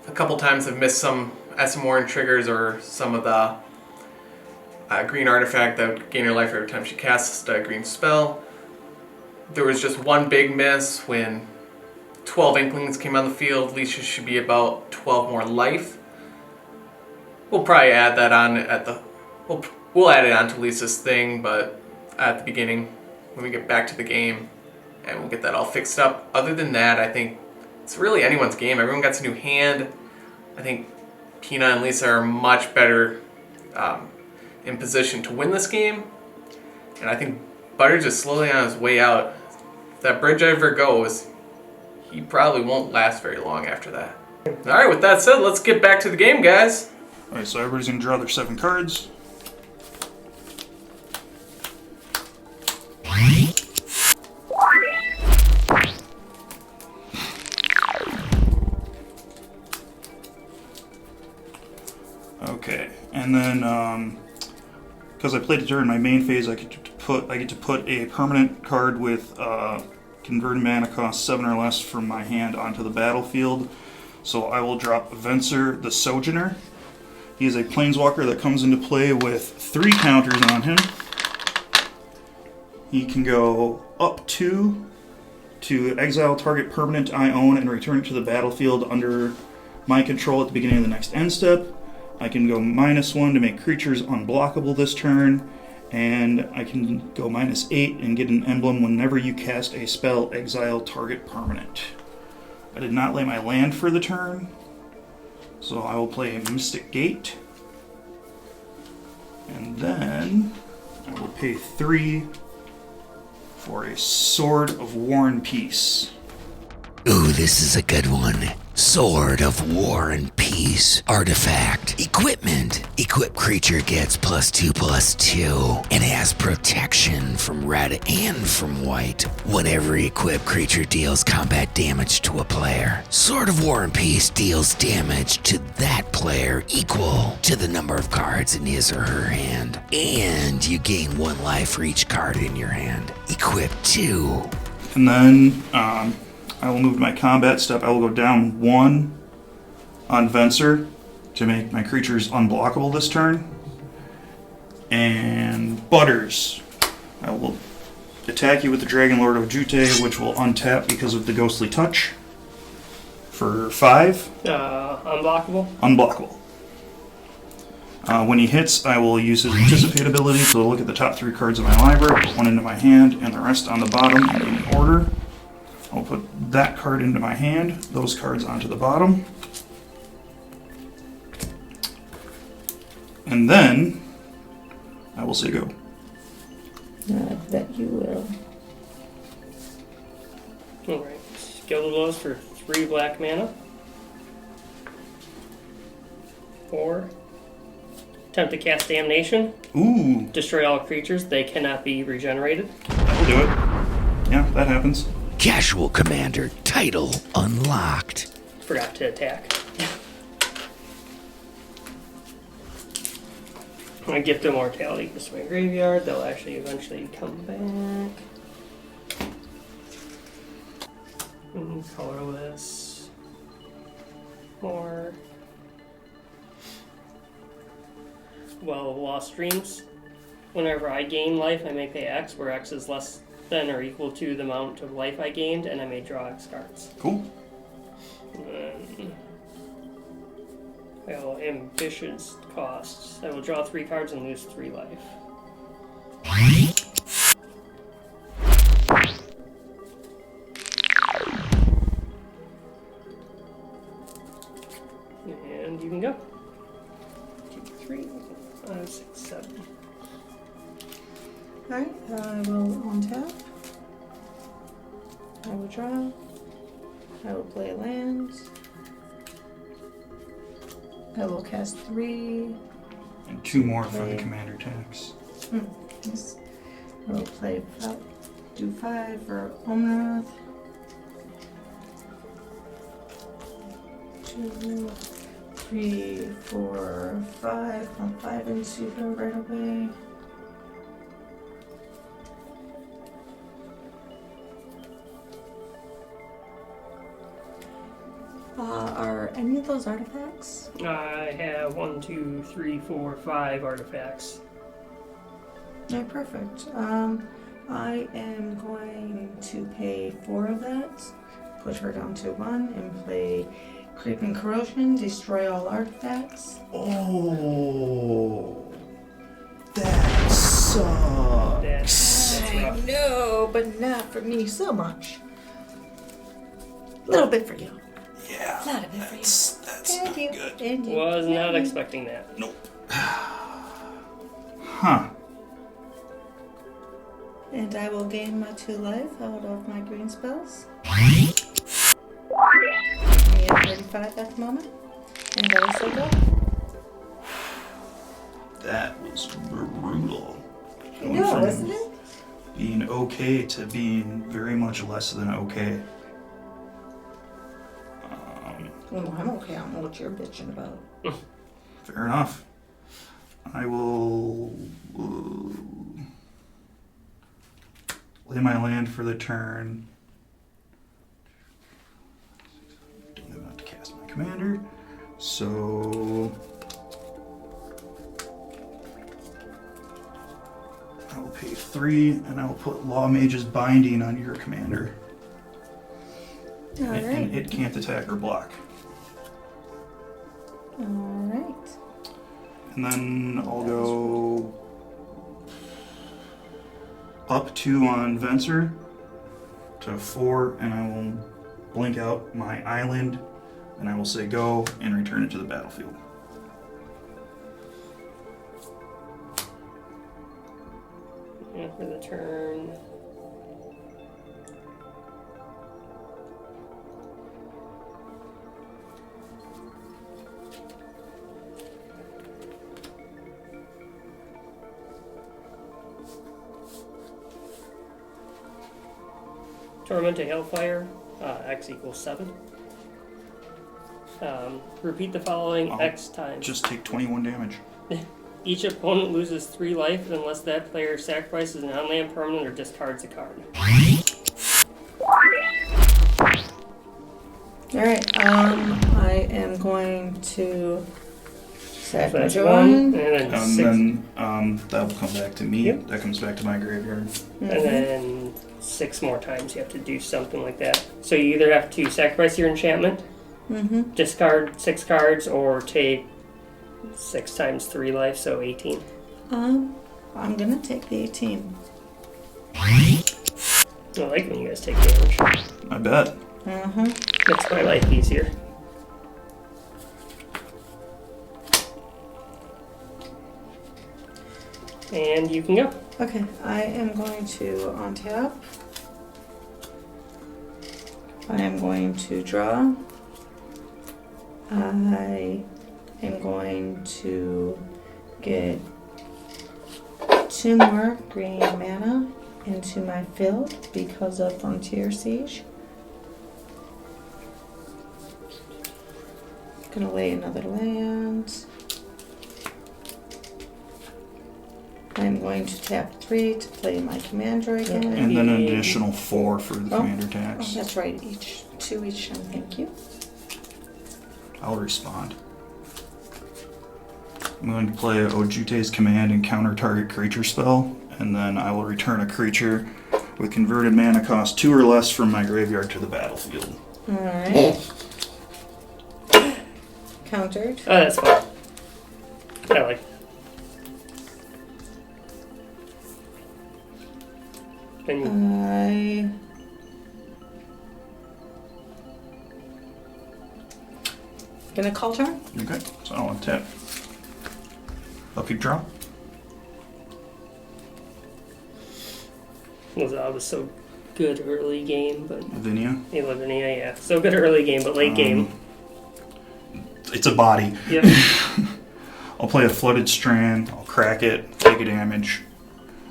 I: a couple times have missed some SMOR triggers or some of the green artifact that would gain her life every time she casts a green spell. There was just one big miss when 12 Inklings came on the field. Lisa should be about 12 more life. We'll probably add that on at the... We'll add it on to Lisa's thing, but at the beginning, when we get back to the game, and we'll get that all fixed up. Other than that, I think it's really anyone's game. Everyone got a new hand. I think Peanut and Lisa are much better in position to win this game. And I think Butters is slowly on his way out. If that bridge ever goes, he probably won't last very long after that. Alright, with that said, let's get back to the game, guys.
D: Alright, so everybody's going to draw their 7 cards. Okay, and then because I played it during my main phase, I get to put a permanent card with converted mana cost 7 or less from my hand onto the battlefield. So I will drop Venser the Sojourner. He is a planeswalker that comes into play with 3 counters on him. He can go up 2 to exile target permanent I own and return it to the battlefield under my control at the beginning of the next end step. I can go -1 to make creatures unblockable this turn, and I can go -8 and get an emblem whenever you cast a spell, exile target permanent. I did not lay my land for the turn, so I will play a Mystic Gate, and then I will pay 3 for a Sword of War and Peace.
A: Ooh, this is a good one. Sword of War and Peace artifact. Equipment. Equipped creature gets +2/+2 and has protection from red and from white whenever equipped creature deals combat damage to a player. Sword of War and Peace deals damage to that player equal to the number of cards in his or her hand. And you gain 1 life for each card in your hand. Equip 2.
D: And then I will move my combat step. I will go down 1 on Venser to make my creatures unblockable this turn. And Butters. I will attack you with the Dragon Lord of Jute, which will untap because of the Ghostly Touch. For 5.
E: Unblockable?
D: Unblockable. When he hits, I will use his Anticipate ability to look at the top 3 cards of my library, put 1 into my hand, and the rest on the bottom in order. I'll put that card into my hand, those cards onto the bottom. And then I will say go.
F: I bet you will.
E: Alright. Gilded Lows for 3 black mana. 4. Attempt to cast Damnation.
D: Ooh,
E: Destroy all creatures. They cannot be regenerated.
D: that'll do it. Yeah, that happens.
A: Casual Commander title unlocked.
E: Forgot to attack. I Gift Immortality goes to my graveyard. They'll actually eventually come back. Colorless. More. Well, Lost Dreams. Whenever I gain life, I may pay X, where X is less than or equal to the amount of life I gained, and I may draw X cards.
D: Cool.
E: Well, ambitious costs. I will draw 3 cards and lose 3 life. And you can go. 2, 3, 5, 6, 7.
F: Alright, I will untap. I will draw. I will play a land. I will cast 3.
D: And 2 more for the commander tax.
F: Yes. I will play do 5 for Omeroth. 2, 3, 4, 5. Pump 5 into her right away. Are any of those artifacts?
E: I have 1, 2, 3, 4, 5 artifacts.
F: Yeah, perfect. I am going to pay 4 of that, push her down to 1, and play Creeping Corrosion, destroy all artifacts.
D: Oh, that sucks.
E: That's rough.
F: No, but not for me so much. A little bit for you.
D: Yeah,
F: A little bit for you.
D: that's
F: And
D: not
F: you.
D: good.
F: And you.
E: Was not expecting that.
D: Nope. Huh.
F: And I will gain my 2 life out of my green spells. I have 35 at the moment. And I will say go.
D: That was brutal. Going
F: No,
D: from
F: isn't it?
D: being okay to being very much less than okay.
F: Well, I'm okay. I don't know what you're bitching about.
D: Fair enough. I will lay my land for the turn. Don't have enough to cast my commander. So I will pay 3 and I will put Law Mage's Binding on your commander.
F: Alright.
D: And it can't attack or block.
F: Alright.
D: And then I'll go up 2 on Venser to 4, and I will blink out my island, and I will say go and return it to the battlefield.
E: Yeah, for the turn. Torment to Hailfire, X equals 7. Repeat the following
D: I'll
E: X times.
D: Just take 21 damage.
E: Each opponent loses 3 life unless that player sacrifices an on-land permanent or discards a card.
F: Alright, I am going to sack
E: So
F: my
E: that's
F: joy.
E: 1, and then
D: And
E: 6.
D: then that'll come back to me.
E: Yep.
D: That comes back to my graveyard.
E: And then 6 more times you have to do something like that. So you either have to sacrifice your enchantment, discard 6 cards, or take 6 times 3 life, so 18.
F: I'm gonna take the 18.
E: I like when you guys take damage.
D: I bet.
E: Makes my life easier. And you can go.
F: Okay, I am going to untap. I am going to draw. I am going to get 2 more green mana into my field because of Frontier Siege. Gonna lay another land. I'm going to tap 3 to play my commander again.
D: And then an additional 4 for the commander tax.
F: Oh, that's right, each 2 each time, thank you.
D: I'll respond. I'm going to play Ojute's command and counter target creature spell, and then I will return a creature with converted mana cost 2 or less from my graveyard to the battlefield.
F: Alright. Countered.
E: Oh, that's fine. I like it. And
F: Gonna call turn?
D: Okay, so I'll untap. Upkeep draw.
E: was so good early game, but
D: Lavinia.
E: Lavinia, yeah, so good early game, but late game.
D: It's a body.
E: Yep.
D: I'll play a Flooded Strand. I'll crack it, take a damage.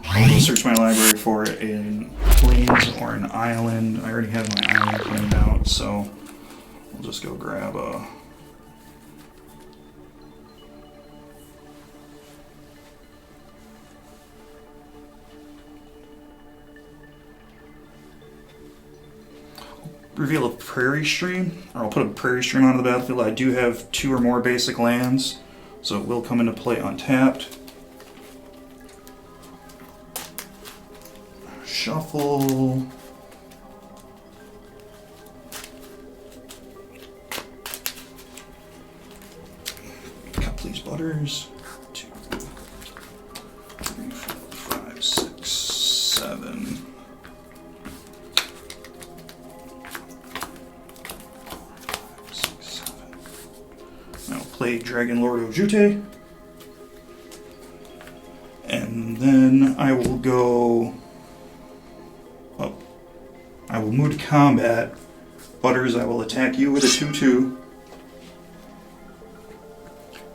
D: I'll go search my library for a plains or an island. I already have my island planned out, so I'll just go grab a... reveal a Prairie Stream, or I'll put a Prairie Stream onto the battlefield. I do have 2 or more basic lands, so it will come into play untapped. Shuffle. Cut these Butters. 2, 3, 4, 5, 6, 7. Play Dragon Lord Ojute. And then I will go up. I will move to combat. Butters, I will attack you with a 2/2.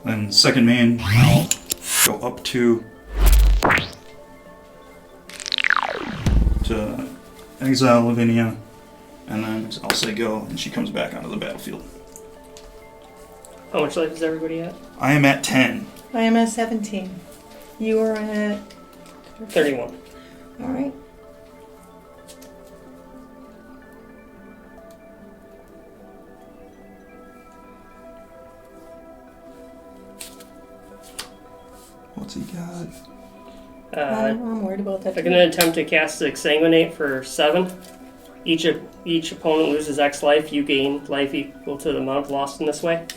D: Then second main, I'll go up to exile Lavinia. And then I'll say go, and she comes back onto the battlefield.
E: How much life is everybody at?
D: I am at 10.
F: I am at 17. You are at
E: 31.
F: Alright.
D: What's he got?
F: I'm worried about that.
E: I'm going to attempt to cast Exsanguinate for 7. Each opponent loses X life. You gain life equal to the amount lost in this way.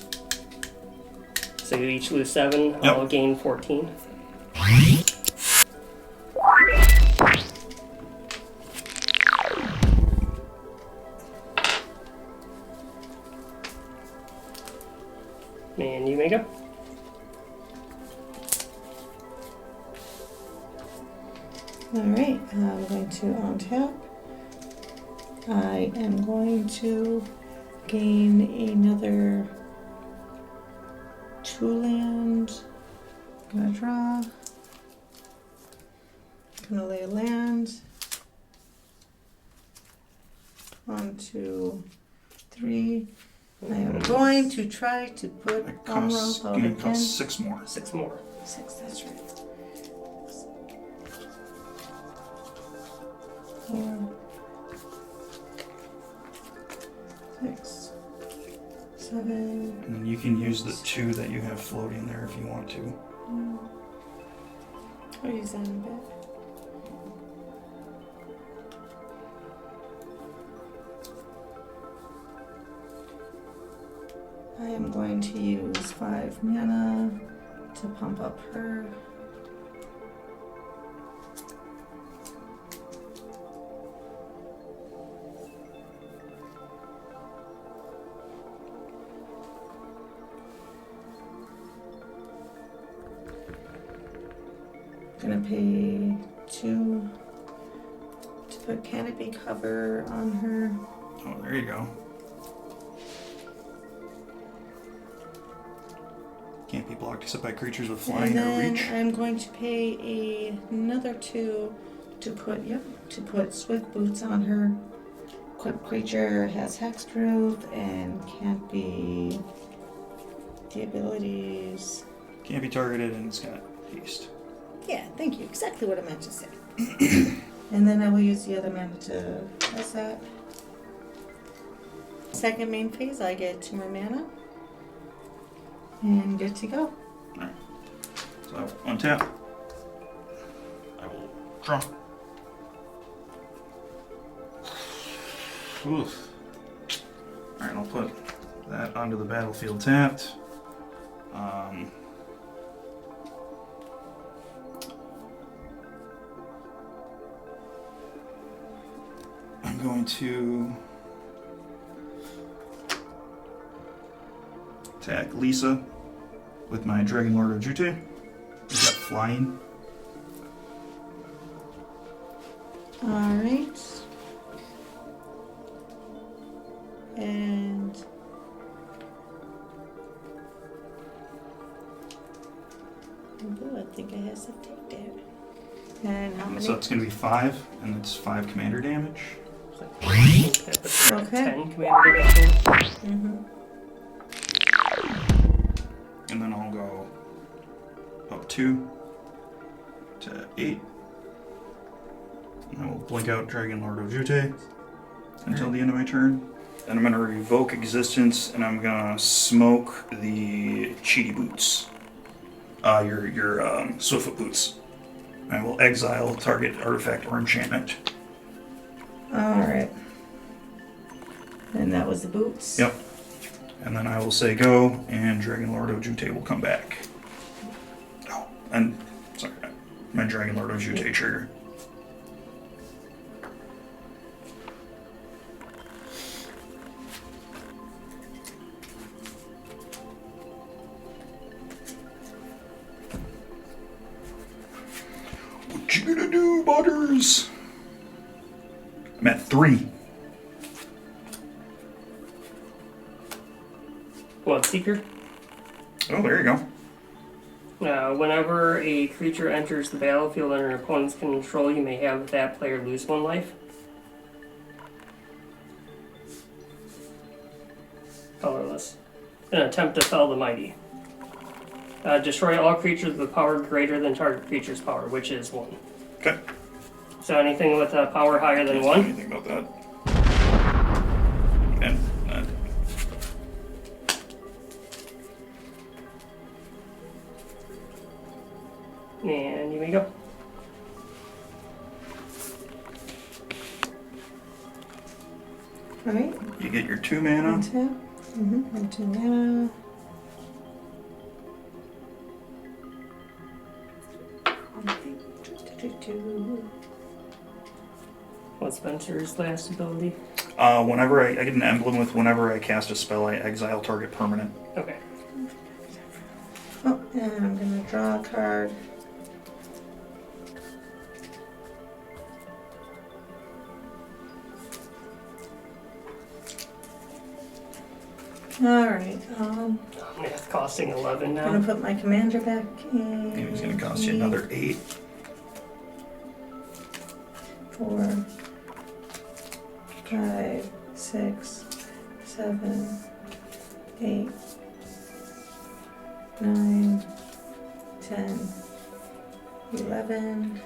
E: So you each lose 7.
D: Yep.
E: I'll gain 14. And you may go.
F: Alright, I'm going to untap. I am going to gain another 2 land. Gonna draw. Gonna lay a land. 1, 2, 3. I am going to try to put
D: It costs,
F: Umra out
D: gonna
F: again.
D: cost 6 more.
E: 6 more.
F: 6, that's right. 4, 6, 7.
D: And then you can use the 2 that you have floating there if you want to.
F: I'll use that in a bit. I am going to use 5 mana to pump up her. Gonna pay 2 to put canopy cover on her.
D: Oh, there you go. Can't be blocked except by creatures with flying
F: And
D: or
F: then
D: reach.
F: I'm going to pay another 2 to put swift boots on her. Equipped creature has hexproof and can't be the abilities.
D: Can't be targeted and it's got haste.
F: Yeah, thank you. Exactly what I meant to say. And then I will use the other mana to press that. Second main phase, I get 2 more mana. And good to go.
D: Alright. So I will untap. I will draw. Oof. Alright, I'll put that onto the battlefield tapped. I'm going to attack Lisa with my Dragon Lord of Jute. He's got flying.
F: Alright. And ooh, I think I have some take there. And how many?
D: So it's going to be 5, and it's 5 commander damage.
F: Okay.
E: 10 commander damage.
F: Mm-hmm.
D: And then I'll go up 2 to 8. And I will blink out Dragon Lord of Jute until the end of my turn. Then I'm going to revoke existence, and I'm going to smoke the Kiity boots. Your Swiftfoot boots. I will exile target artifact or enchantment.
F: Alright. And that was the boots?
D: Yep. And then I will say go, and Dragon Lord of Jute will come back. Oh, and sorry, my Dragon Lord of Jute trigger. What you gonna do, Butters? I'm at 3.
E: Blood Seeker.
D: Oh, there you go.
E: Whenever a creature enters the battlefield under an opponent's control, you may have that player lose 1 life. Colorless. An attempt to fell the mighty. Destroy all creatures with power greater than target creature's power, which is 1.
D: Okay.
E: So anything with a power higher than
D: Can't
E: 1.
D: say anything about that. And
E: And you may go.
F: Alright.
D: you get your 2 mana.
F: Untap. Mm-hmm. And 2 mana.
E: What's Spencer's last ability?
D: Whenever I get an emblem with whenever I cast a spell, I exile target permanent.
E: Okay.
F: Oh, and I'm gonna draw a card. Alright,
E: Math costing 11
F: I'm gonna
E: now.
F: put my commander back in.
D: And it's going to cost you another 8.
F: 4, 5, 6, 7, 8, 9, 10, 11.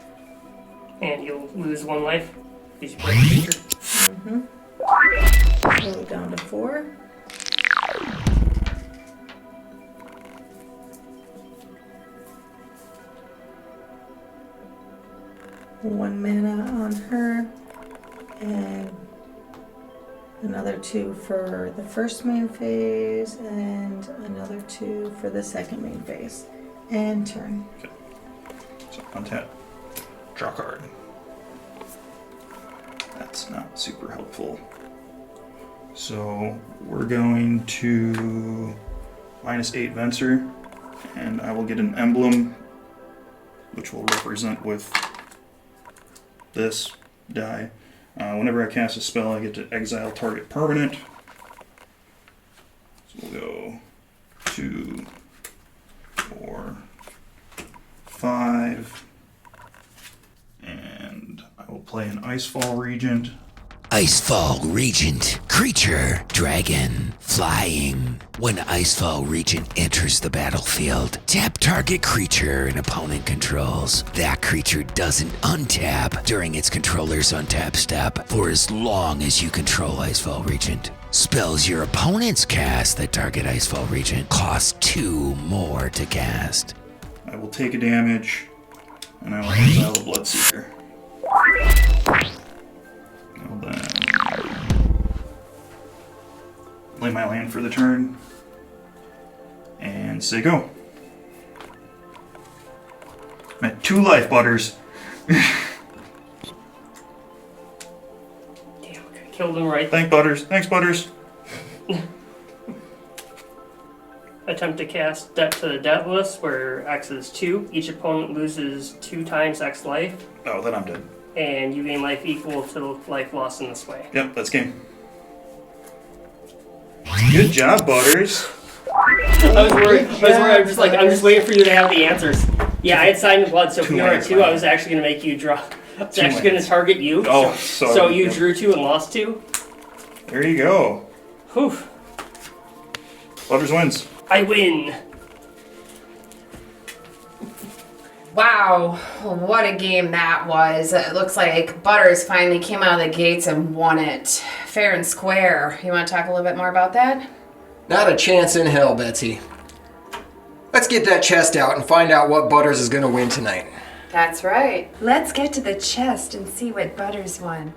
E: And you'll lose 1 life because you break the creature.
F: Go down to 4. One mana on her, and another 2 for the first main phase, and another 2 for the second main phase. And turn.
D: Okay. So untap. Draw card. That's not super helpful. So we're going to -8 Venser, and I will get an emblem, which will represent with this die. Whenever I cast a spell, I get to exile target permanent. So we'll go 2, 4, 5, and I will play an Icefall Regent.
A: Icefall Regent. Creature. Dragon. Flying. When Icefall Regent enters the battlefield, tap target creature an opponent controls. That creature doesn't untap during its controller's untap step for as long as you control Icefall Regent. Spells your opponents cast that target Icefall Regent cost 2 more to cast.
D: I will take a damage, and I will exile the Bloodseeker. I'll then play my land for the turn, and say go. I'm at 2 life, Butters.
E: Damn, I killed him right.
D: Thanks, Butters.
E: Attempt to cast Debt to the Deathless, where X is 2. Each opponent loses 2 times X life,
D: Oh, then I'm dead.
E: and you gain life equal to life lost in this way.
D: Yep, that's game. Good job, Butters.
E: I was worried. I'm just waiting for you to have the answers. Yeah, I had signed blood, so if you were at 2, I was actually going to make you draw. I was actually going to target you.
D: Oh,
E: so you drew 2 and lost 2?
D: There you go.
E: Whew.
D: Butters wins.
E: I win.
H: Wow, what a game that was. It looks like Butters finally came out of the gates and won it. Fair and square. You want to talk a little bit more about that?
B: Not a chance in hell, Betsy. Let's get that chest out and find out what Butters is going to win tonight.
H: That's right. Let's get to the chest and see what Butters won.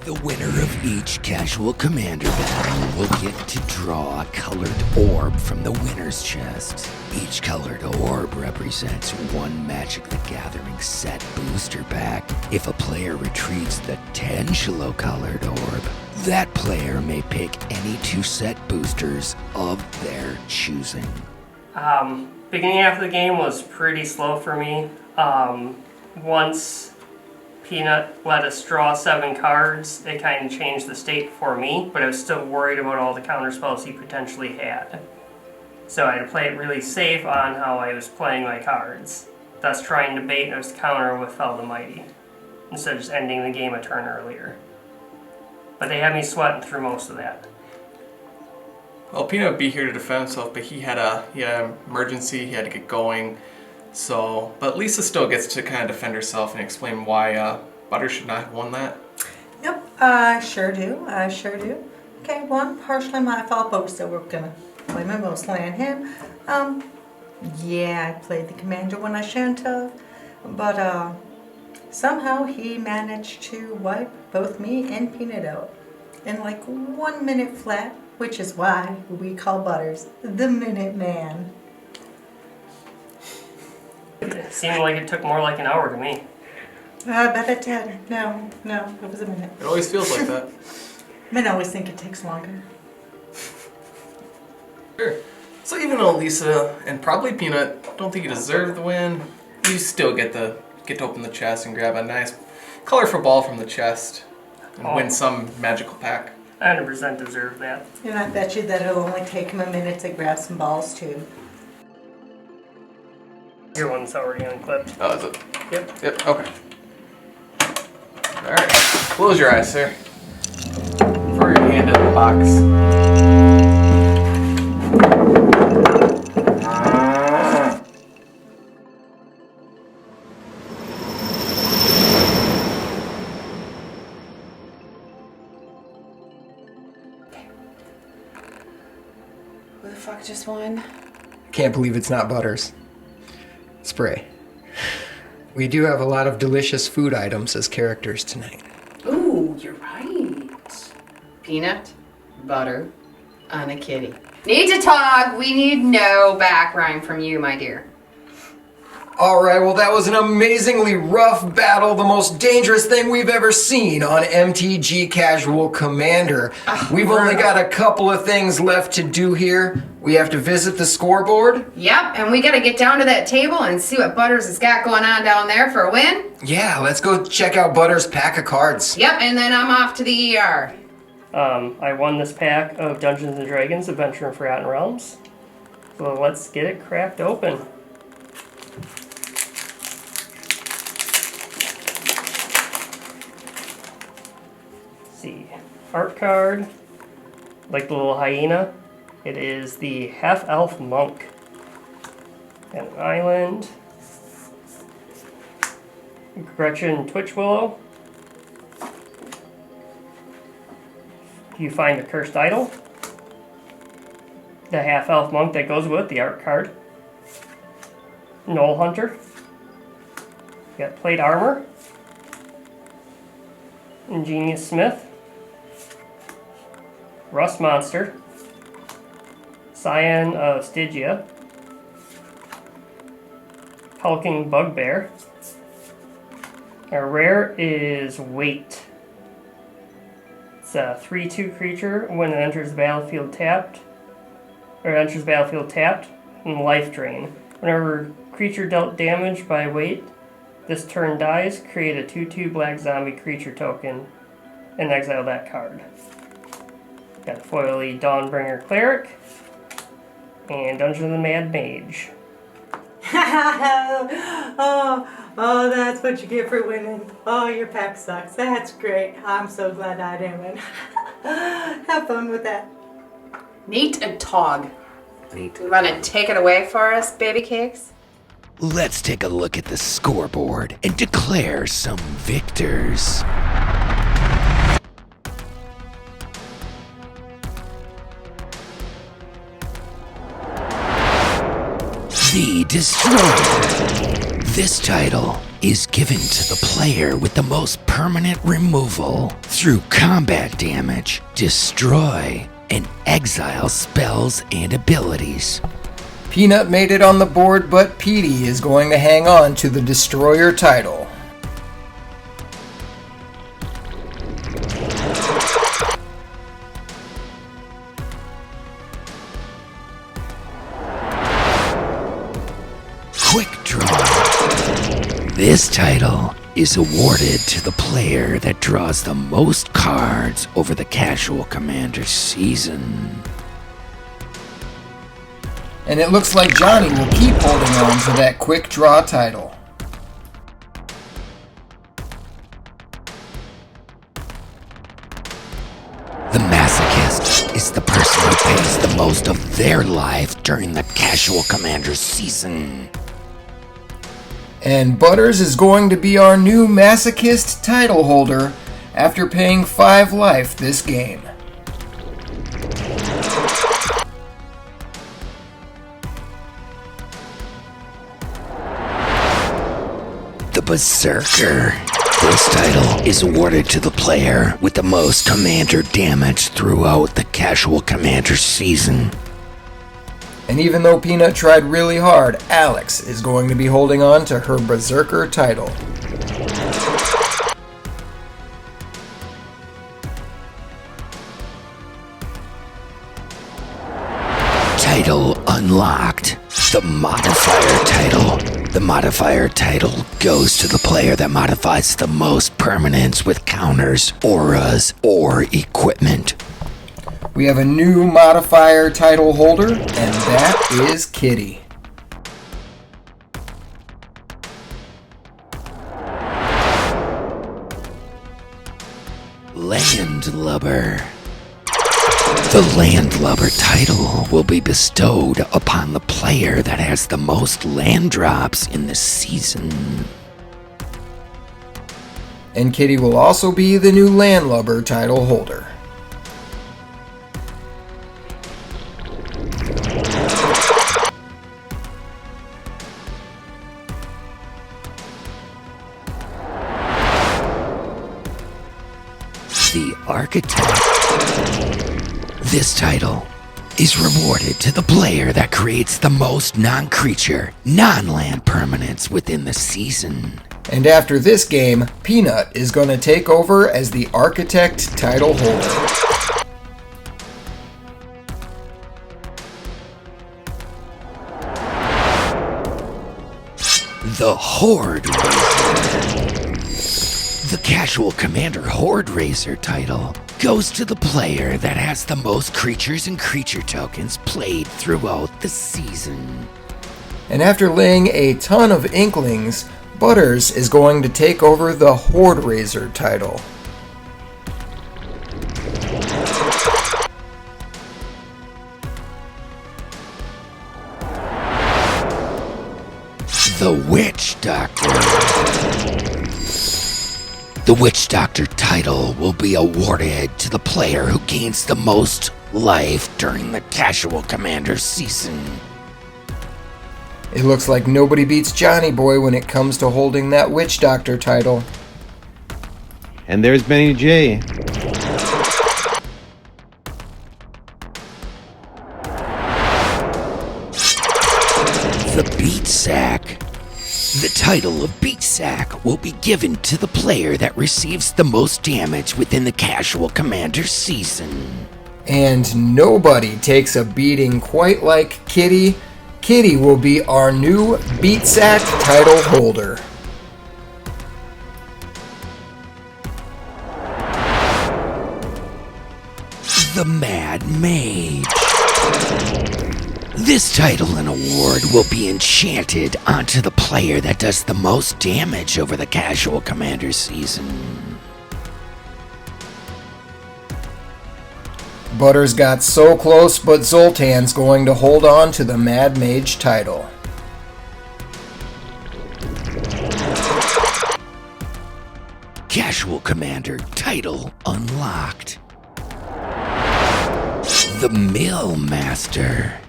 A: The winner of each Casual Commander battle will get to draw a colored orb from the winner's chest. Each colored orb represents 1 Magic the Gathering set booster pack. If a player retrieves the Tangelo colored orb, that player may pick any 2 set boosters of their choosing.
E: Beginning half of the game was pretty slow for me. Once Peanut let us draw 7 cards, it kind of changed the state for me, but I was still worried about all the counter spells he potentially had. So I had to play it really safe on how I was playing my cards, thus trying to bait his counter with Fell the Mighty, instead of just ending the game a turn earlier. But they had me sweating through most of that.
I: Well, Peanut would be here to defend himself, but he had an emergency, he had to get going. So, but Lisa still gets to kind of defend herself and explain why Butters should not have won that.
F: Yep, I sure do. Okay, 1, partially my fault, but we're still gonna play my most land hand. Yeah, I played the commander when I shouldn't have, but somehow he managed to wipe both me and Peanut out in like 1 minute flat, which is why we call Butters the Minute Man.
E: It seemed like it took more like an hour to me.
F: I bet it did. No, it was a minute.
I: It always feels like that.
F: Men always think it takes longer.
I: Sure. So even though Lisa and probably Peanut don't think you deserve the win, you still get to open the chest and grab a nice colorful ball from the chest and win some magical pack.
E: 100% deserve that.
F: And I bet you that it'll only take him a minute to grab some balls too.
E: Your one's already unclipped.
I: Oh, is it?
E: Yep.
I: Yep, okay. Alright, close your eyes, sir. Throw your hand in the box.
H: Who the fuck just won?
B: Can't believe it's not Butters. Spray. We do have a lot of delicious food items as characters tonight.
H: Ooh, you're right. Peanut, butter, on a kitty. Need to talk. We need no back rhyme from you, my dear.
B: All right, well, that was an amazingly rough battle, the most dangerous thing we've ever seen on MTG Casual Commander. We've only got a couple of things left to do here. We have to visit the scoreboard.
H: Yep, and we gotta get down to that table and see what Butters has got going on down there for a win.
B: Yeah, let's go check out Butters' pack of cards.
H: Yep, and then I'm off to the ER.
E: I won this pack of Dungeons & Dragons Adventure in Forgotten Realms. So let's get it cracked open. Let's see. Art card. Like the little hyena. It is the half-elf monk. And an island. Gretchen Twitchwillow. You find the cursed idol. The half-elf monk that goes with the art card. Knoll Hunter. You got plate armor. Ingenious Smith. Rust Monster. Scion of Stygia. Hulking Bugbear. Our rare is Weight. It's a 3/2 creature when it enters the battlefield tapped. And life drain. Whenever creature dealt damage by weight, this turn dies, create a 2/2 black zombie creature token and exile that card. Got foily Dawnbringer Cleric and Dungeon of the Mad Mage.
F: Oh, that's what you get for winning. Oh, your pack sucks. That's great. I'm so glad I didn't win. Have fun with that.
H: Neat and Tog. Neat. You want to take it away for us, baby cakes?
A: Let's take a look at the scoreboard and declare some victors. The Destroyer. This title is given to the player with the most permanent removal through combat damage, destroy, and exile spells and abilities.
B: Peanut made it on the board, but Petey is going to hang on to the Destroyer title.
A: Quick Draw. This title is awarded to the player that draws the most cards over the Casual Commander season.
B: And it looks like Johnny will keep holding on to that Quick Draw title.
A: The Masochist is the person who pays the most of their life during the Casual Commander season.
B: And Butters is going to be our new Masochist title holder after paying 5 life this game.
A: The Berserker. This title is awarded to the player with the most commander damage throughout the Casual Commander season.
B: And even though Peanut tried really hard, Alex is going to be holding on to her Berserker title.
A: Title unlocked. The Modifier title. The Modifier title goes to the player that modifies the most permanents with counters, auras, or equipment.
B: We have a new Modifier title holder, and that is Kiity.
A: Landlubber. The Landlubber title will be bestowed upon the player that has the most land drops in the season.
B: And Kiity will also be the new Landlubber title holder.
A: The Architect. This title is rewarded to the player that creates the most non-creature, non-land permanents within the season.
B: And after this game, Peanut is going to take over as the Architect title holder.
A: The Horde Raiser. The Casual Commander Horde Raiser title goes to the player that has the most creatures and creature tokens played throughout the season.
B: And after laying a ton of Inklings, Butters is going to take over the Horde Raiser title.
A: The Witch Doctor. The Witch Doctor title will be awarded to the player who gains the most life during the Casual Commander season.
B: It looks like nobody beats Johnny Boy when it comes to holding that Witch Doctor title.
J: And there's Benny J.
A: The Beat Sack. The title of Beat Sack will be given to the player that receives the most damage within the Casual Commander season.
B: And nobody takes a beating quite like Kiity. Kiity will be our new Beat Sack title holder.
A: The Mad Mage. This title and award will be enchanted onto the player that does the most damage over the Casual Commander season.
B: Butters got so close, but Zoltan's going to hold on to the Mad Mage title.
A: Casual Commander title unlocked. The Mill Master.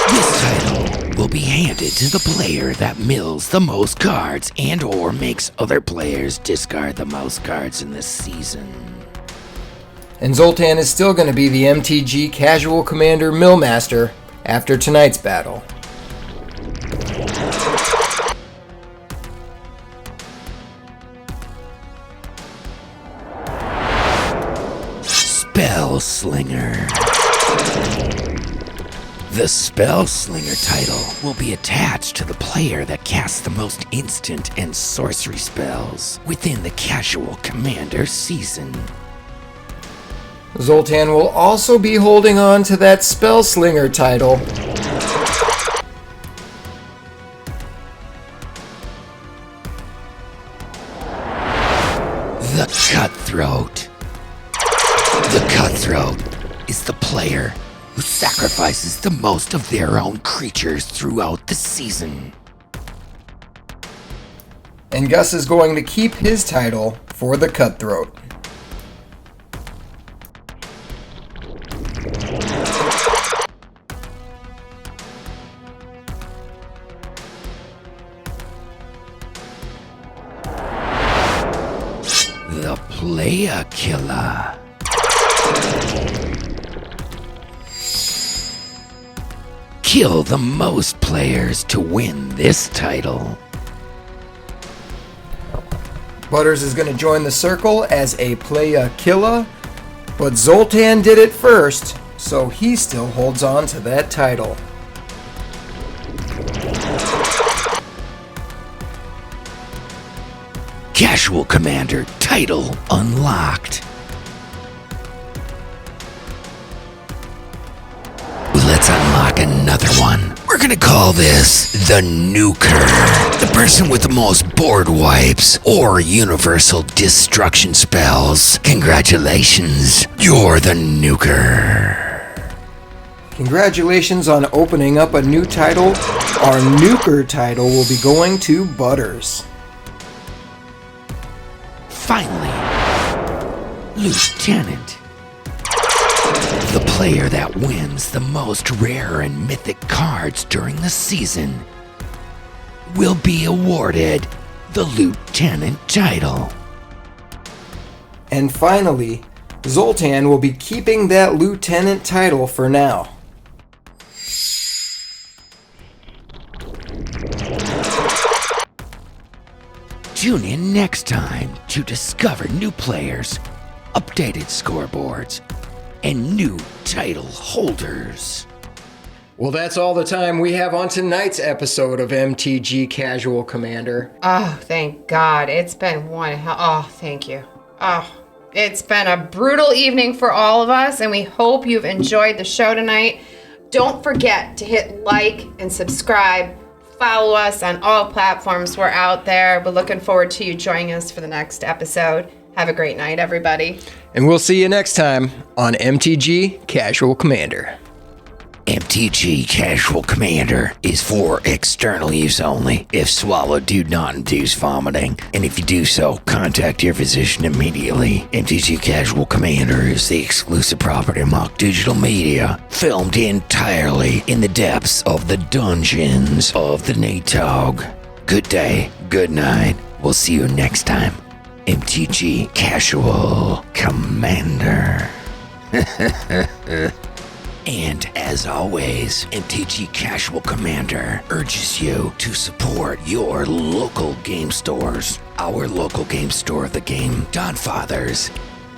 A: This title will be handed to the player that mills the most cards and or makes other players discard the most cards in this season.
B: And Zoltan is still going to be the MTG Casual Commander Millmaster after tonight's battle.
A: Spell Slinger. The Spell Slinger title will be attached to the player that casts the most instant and sorcery spells within the Casual Commander season.
B: Zoltan will also be holding on to that Spell Slinger title.
A: The Cutthroat. The Cutthroat is the player who sacrifices the most of their own creatures throughout the season.
B: And Gus is going to keep his title for the Cutthroat.
A: The Player Killer. Kill the most players to win this title.
B: Butters is going to join the circle as a Playa Killa, but Zoltan did it first, so he still holds on to that title.
A: Casual Commander title unlocked. Let's unlock another one We're gonna call this the nuker. The person with the most board wipes or universal destruction spells. Congratulations, you're the nuker.
B: Congratulations on opening up a new title. Our nuker title will be going to Butters.
A: Finally, Lieutenant. The player that wins the most rare and mythic cards during the season will be awarded the Lieutenant title.
B: And finally, Zoltan will be keeping that Lieutenant title for now.
A: Tune in next time to discover new players, updated scoreboards, and new title holders.
B: Well, that's all the time we have on tonight's episode of MTG Casual Commander.
H: Oh, thank God. It's been one hell. Oh, thank you. Oh, it's been a brutal evening for all of us, and we hope you've enjoyed the show tonight. Don't forget to hit like and subscribe. Follow us on all platforms. We're out there. We're looking forward to you joining us for the next episode. Have a great night, everybody.
B: And we'll see you next time on MTG Casual Commander.
A: MTG Casual Commander is for external use only. If swallowed, do not induce vomiting. And if you do so, contact your physician immediately. MTG Casual Commander is the exclusive property of Mock Digital Media, filmed entirely in the depths of the dungeons of the Natog. Good day, good night. We'll see you next time. MTG Casual Commander. And as always, MTG Casual Commander urges you to support your local game stores. Our local game store of the game, Godfathers.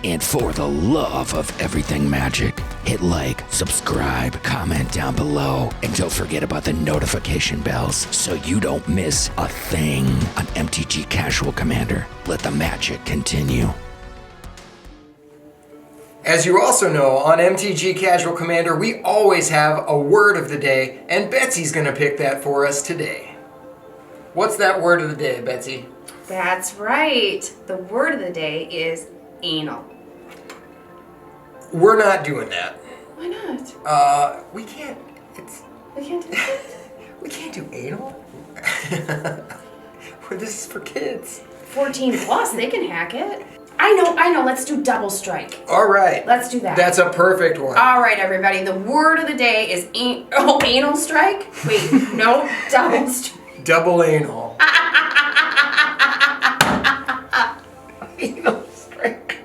A: And for the love of everything magic, hit like, subscribe, comment down below, and don't forget about the notification bells so you don't miss a thing on MTG Casual Commander. Let the magic continue.
B: As you also know, on MTG Casual Commander, we always have a word of the day, and Betsy's going to pick that for us today. What's that word of the day, Betsy?
C: That's right. The word of the day is anal.
B: We're not doing that.
C: Why not?
B: We can't.
C: We can't do that.
B: We can't do anal. This is for kids.
C: 14 plus, they can hack it. I know. Let's do double strike.
B: All right.
C: Let's do that.
B: That's a perfect one.
C: All right, everybody. The word of the day is anal strike. Wait, no, double strike.
B: Double anal. Anal strike.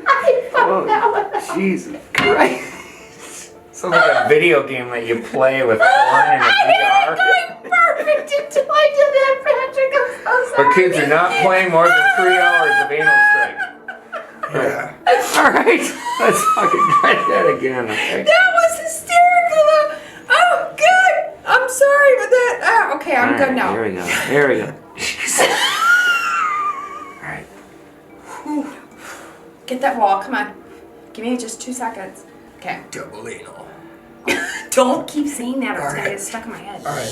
C: I found that one.
K: Jesus Christ. Sounds like a video game that you play with porn in a VR.
C: Perfect until I did that, Patrick. I'm so sorry.
K: But kids are not playing more than 3 hours of anal strike.
B: Yeah.
K: Alright, let's fucking try that again, okay?
C: That was hysterical, though. Oh, good. I'm sorry for that. Oh, okay, I'm good now.
K: Here we go. Alright.
C: Get that wall. Come on. Give me just 2 seconds. Okay.
B: Double anal.
C: Don't keep saying that or it's
B: All
C: going to
B: right.
C: get stuck in my head.
B: All right.